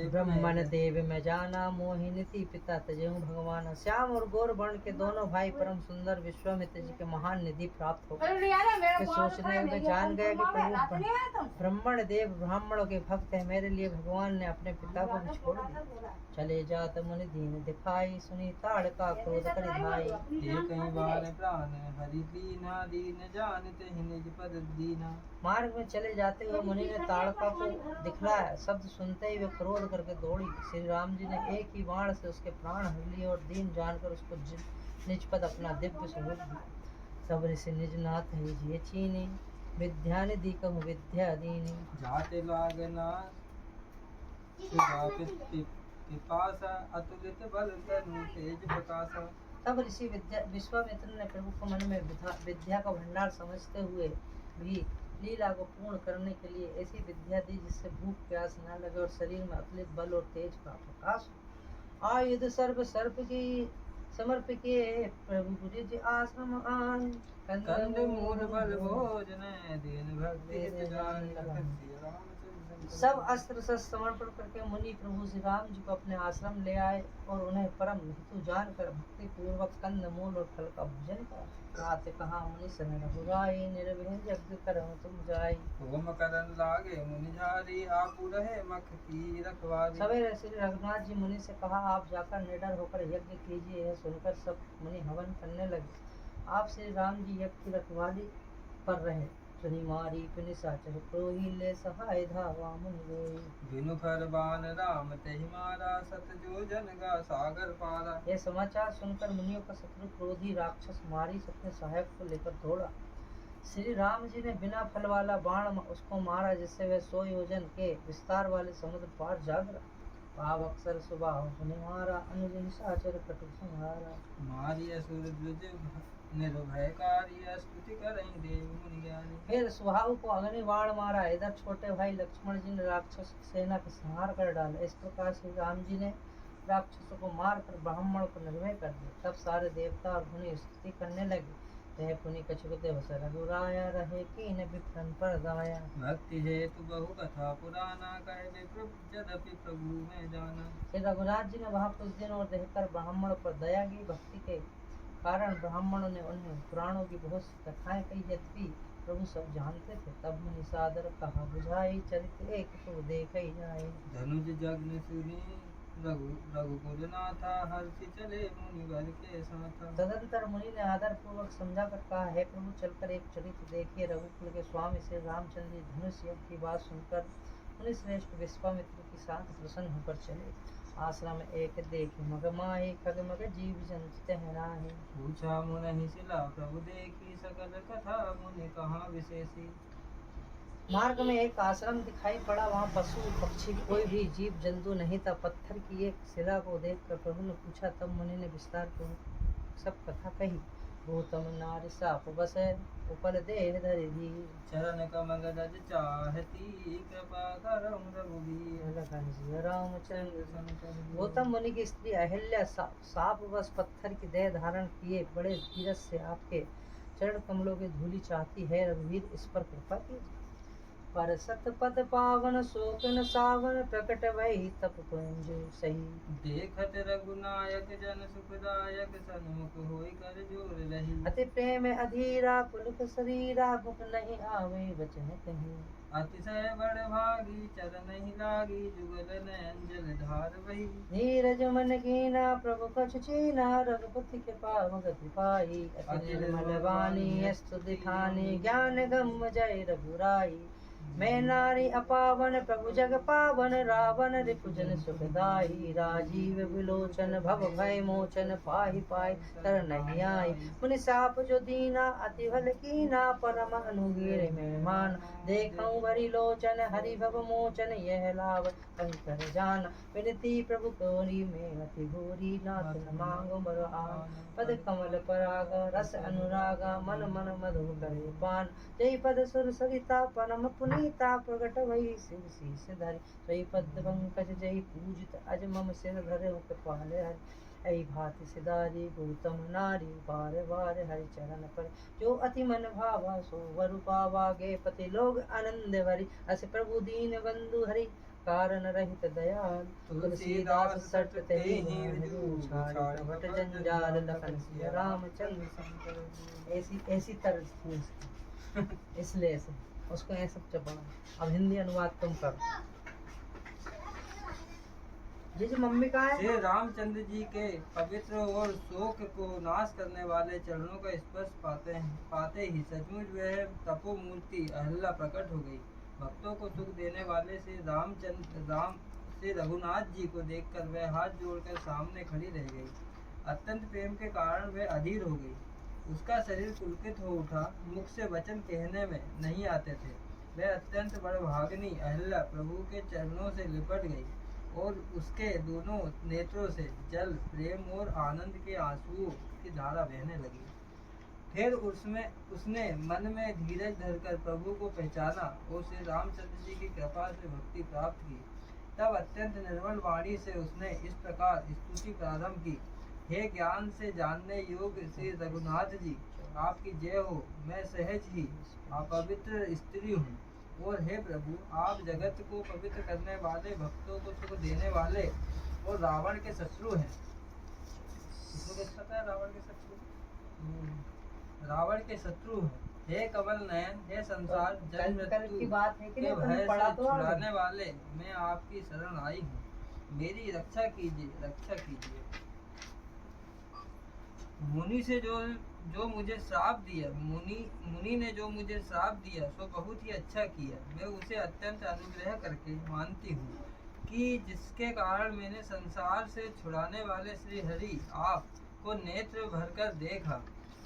ब्रह्मन देव में जाना, मोहिनीति पिता तजेहु भगवान। श्याम और गौर वर्ण के दोनों भाई परम सुंदर विश्वामित्र जी के महान निधि प्राप्त हो गए। फिर सोचने में जान गया कि प्रभु ब्रह्मण देव ब्राह्मणों के भक्त है, मेरे लिए भगवान ने अपने पिता को भी छोड़ दिया। चले जात मुनि दीन दिखाई, सुनी ताड़ का क्रोध कर भाई। एक बार प्राण हरि दीना, दीन जानते ही निज पद दीना। मार्ग में चले जाते हुए मुनि ने ताड़का को दिखलाया। शब्द सुनते ही वे क्रोध करके दौड़ी। श्री राम जी ने एक ही बाण से उसके प्राण हर लिए और दीन जानकर उसको निज पद अपना दिव्य स्वरूप दिया। सब ऋषि निज नाथ है जिये चीनी, विद्या निधि कहूँ विद्या दीनी। जाते लागना पिपासा, अतुलित बल तनु तेज प्रकाशा। तब ऋषि विश्वामित्र ने प्रभु को मन में विद्या का भंडार समझते हुए भी लीला को पूर्ण करने के लिए ऐसी विद्या दी जिससे भूख प्यास न लगे और शरीर में अतुलित बल और तेज का प्रकाश हो। आयुध सर्व सर्प की समर्प किए, प्रभु निज आश्रम आए। कंद मूल बल भोजन, दीन भक्ति जान। सब अस्त्र शस्त्र समर्पण करके मुनि प्रभु श्री राम जी को अपने आश्रम ले आए और उन्हें परम हेतु जानकर भक्ति पूर्वक कंद मूल और फल का भोजन करा। रात कहा मुनि सन रघुराई, निर्भय यज्ञ करम तुम जाई। होम करन लागे मुनि झारी, आपु रहे मख की रखवारी। सवेरे श्री रघुनाथ जी मुनि से कहा, आप जाकर निडर होकर यज्ञ कीजिए। यह सुनकर सब मुनि हवन करने लगे। आप श्री राम जी यज्ञ की रखवाली कर रहे। सुनी मारी निशाचर क्रोही, ले सहाय धावा मुनि रोई। बिनु फर बान राम तेहि मारा, सत जो जन गा सागर पारा। यह समाचार सुनकर मुनियों का शत्रु क्रोधी राक्षस मारी अपने सहायक को लेकर दौड़ा। श्री राम जी ने बिना फल वाला बाण उसको मारा, जिससे वह 100 योजन के विस्तार वाले समुद्र पार जा गिरा। पाव अक्षर सुबह सुनि मारा, अनुज निशाचर कटु संहारा। मारी असुर द्विज निर्भयकारी, स्तुति करहि देव मुनि ज्ञानी। फिर सुहाऊ को अग्नि बाण मारा। इधर छोटे भाई लक्ष्मण जी ने राक्षस सेना का संहार कर डाला। इस प्रकार श्री राम जी ने राक्षसों को मारकर ब्राह्मण को निर्भय कर दिया। तब सारे देवता और मुनि स्तुति करने लगे। रहे पुनि कछुक देव रघुराया, रहे कीन विप्रन पर दाया। भक्ति हेतु बहु कथा पुराना, कहे विप्र यद्यपि प्रभु में जाना। श्री रघुनाथ जी ने वहाँ कुछ दिन और रहकर ब्राह्मण पर दया की। भक्ति के कारण ब्राह्मणों ने उन्हें पुराणों की बहुत सी कथाएं कही, यद्यपि प्रभु सब जानते थे। तब मुनि सादर कहा बुझाई, चरित्र एक तो देख ही जाए। धनुज जग्न सुनी रघुकुल नाथा, हर्षि चले मुनि वर के साथ। तदंतर मुनि ने आदर पूर्वक समझा कर कहा, है प्रभु चलकर एक चरित्र देखिए। रघुकुल के स्वामी श्री रामचंद्र जी धनुष यज्ञ की बात सुनकर मुनि श्रेष्ठ विश्वामित्र के साथ प्रसन्न होकर चले। आश्रम एक देखे मगमाए, खगमग जीव जंतु तहराए। पूछा मुनि शिला प्रभु देखी, सकल कथा मुनि कहाँ विशेषी। मार्ग में एक आश्रम दिखाई पड़ा, वहाँ पशु पक्षी कोई भी जीव जंतु नहीं था। पत्थर की एक शिला को देखकर प्रभु ने पूछा, तब मुनि ने विस्तार पूर्वक सब कथा कही। गौतम नारि साप बसे, उपल देह धरि धीर। चरण कमल रज चाहती, कृपा करम रघुबीर। लखन सिय रामचंद्र। संकर गौतम मुनि की स्त्री अहिल्या साप बस पत्थर की देह धारण किए बड़े धीरज से आपके चरण कमलों की धूलि चाहती है। रघुवीर इस पर कृपा कीजिए। पर सतपथ पावन शोकन सावन, प्रकट वही तप कुंज सही। देखत रघुनायक जन सुखदायक, सन्मुख होई कर जोर रही। अति प्रेम अधीरा पुलक शरीरा, मुख नहीं आवे वचन कहीं। अतिशय बड़ भागी चरण ही लागी, जुगल नयन जल धार बही। धीरज मन कीना प्रभु कछु चीना, रघुपति कृपा भगति पाई। अति निर्मल वाणी स्तुति ठानी, ज्ञान गम जय रघुराई। मैं नारी अपावन प्रभु जग पावन, रावण रिपुजन सुखदाई। राजीव विलोचन भव भय मोचन, पाहि पाहि तर नहीं आई। मुनि साप जो दीना अति भल कीना, परम अनुग्रह में मान। देखऊं भरी लोचन हरि भव मोचन, यह लाभ कंकर जान। विनती प्रभु कोरी में अति घोरी, नाथ न मांगो बर आन। पद कमल पराग रस अनुराग, मन मन मधु करे पान। जय पद सुर सरिता परम पुनीता, प्रगट भई शिव शीस धरि। जय पद पंकज जय पूजित अज, मम सिर धरे कृपाल हरि। ऐ भाति सिधारी गौतम नारी, बार बार हरि चरण पर। जो अति मन भावा सो वर पावा, गे पति लोग आनंद भरी। अस प्रभु दीन बंधु हरि, कारण रहित दयाल। तुलसीदास सट तेहि भट जंजाल, लखन सिय रामचंद्र संकर। ऐसी तरज थी उसकी, इसलिए से उसको ऐसा चपड़ा। अब हिंदी अनुवाद तुम करो। जी मम्मी का है। श्री रामचंद्र जी के पवित्र और शोक को नाश करने वाले चरणों का स्पर्श पाते ही सचमुच वह तपोमूर्ति अहल्या प्रकट हो गई। भक्तों को सुख देने वाले श्री रघुनाथ जी को देखकर वह हाथ जोड़कर सामने खड़ी रह गई। अत्यंत प्रेम के कारण वह अधीर हो गई। उसका शरीर पुलकित हो उठा, मुख से वचन कहने में नहीं आते थे। वह अत्यंत बड़भागिनी अहल्या प्रभु के चरणों से लिपट गई और उसके दोनों नेत्रों से जल प्रेम और आनंद के आंसुओं की धारा बहने लगी। फिर उसने मन में धीरज धरकर प्रभु को पहचाना और श्री रामचंद्र जी की कृपा से भक्ति प्राप्त की। तब अत्यंत निर्मल वाणी से उसने इस प्रकार स्तुति प्रारंभ की। हे ज्ञान से जानने योग्य श्री रघुनाथ जी, आपकी जय हो। मैं सहज ही अपवित्र स्त्री हूँ, और हे प्रभु, आप जगत को पवित्र करने वाले, भक्तों को सुख देने वाले और रावण के शत्रु हैं। इसको कुछ पता है? रावण के शत्रु, रावण के शत्रु हैं। हे कमल नयन, हे संसार जन्म मृत्यु की बात है कि के नहीं, भय तुमने पढ़ा से तो है। छुड़ाने वाले, मैं आपकी शरण आई हूँ। मेरी रक्षा कीजिए, रक्षा कीजिए। मुनि से जो मुझे श्राप दिया, मुनि ने जो मुझे श्राप दिया सो बहुत ही अच्छा किया। मैं उसे अत्यंत अनुग्रह करके मानती हूँ कि जिसके कारण मैंने संसार से छुड़ाने वाले श्री हरि आप को नेत्र भरकर देखा।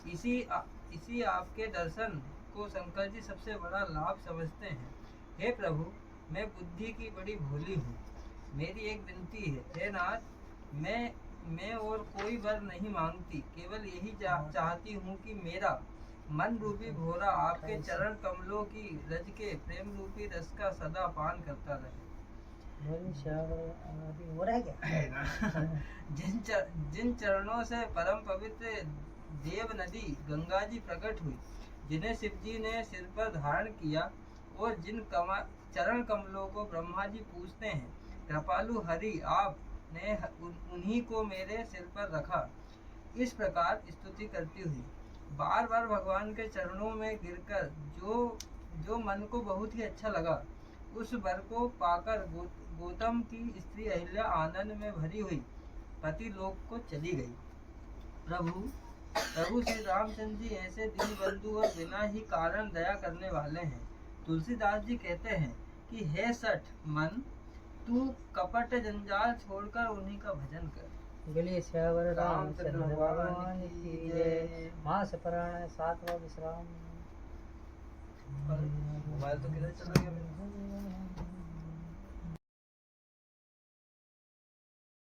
इसी आपके दर्शन को शंकर जी सबसे बड़ा लाभ समझते हैं। हे प्रभु, मैं बुद्धि की बड़ी भोली हूँ। मेरी एक विनती है, हे नाथ, मैं और कोई वर नहीं मांगती, केवल यही चाहती हूँ कि मेरा मन रूपी घोड़ा आपके चरण कमलों की रज के प्रेम रूपी रस का सदा पान करता रहे। हो रहा है क्या? जिन चरणों से परम पवित्र देव नदी गंगा जी प्रकट हुई, जिन्हें शिव जी ने सिर पर धारण किया, और जिन चरण कमलों को ब्रह्मा जी पूजते हैं, कृपालु हरि आप ने उन्हीं को मेरे सिर पर रखा। इस प्रकार स्तुति करती हुई बार बार भगवान के चरणों में गिरकर जो मन को बहुत ही अच्छा लगा, उस वर को पाकर गौतम की स्त्री अहिल्या आनंद में भरी हुई पति लोक को चली गई। प्रभु श्री रामचंद्र जी ऐसे दीन बंधु और बिना ही कारण दया करने वाले हैं। तुलसीदास जी कहते हैं कि हे सठ मन, तू कपट जंजाल छोड़कर उन्हीं का भजन कर। बोलिए श्यावर रामचंद्र भगवान की जय। मास प्राण सातवा विश्राम। मोबाइल तो किधर चला गया?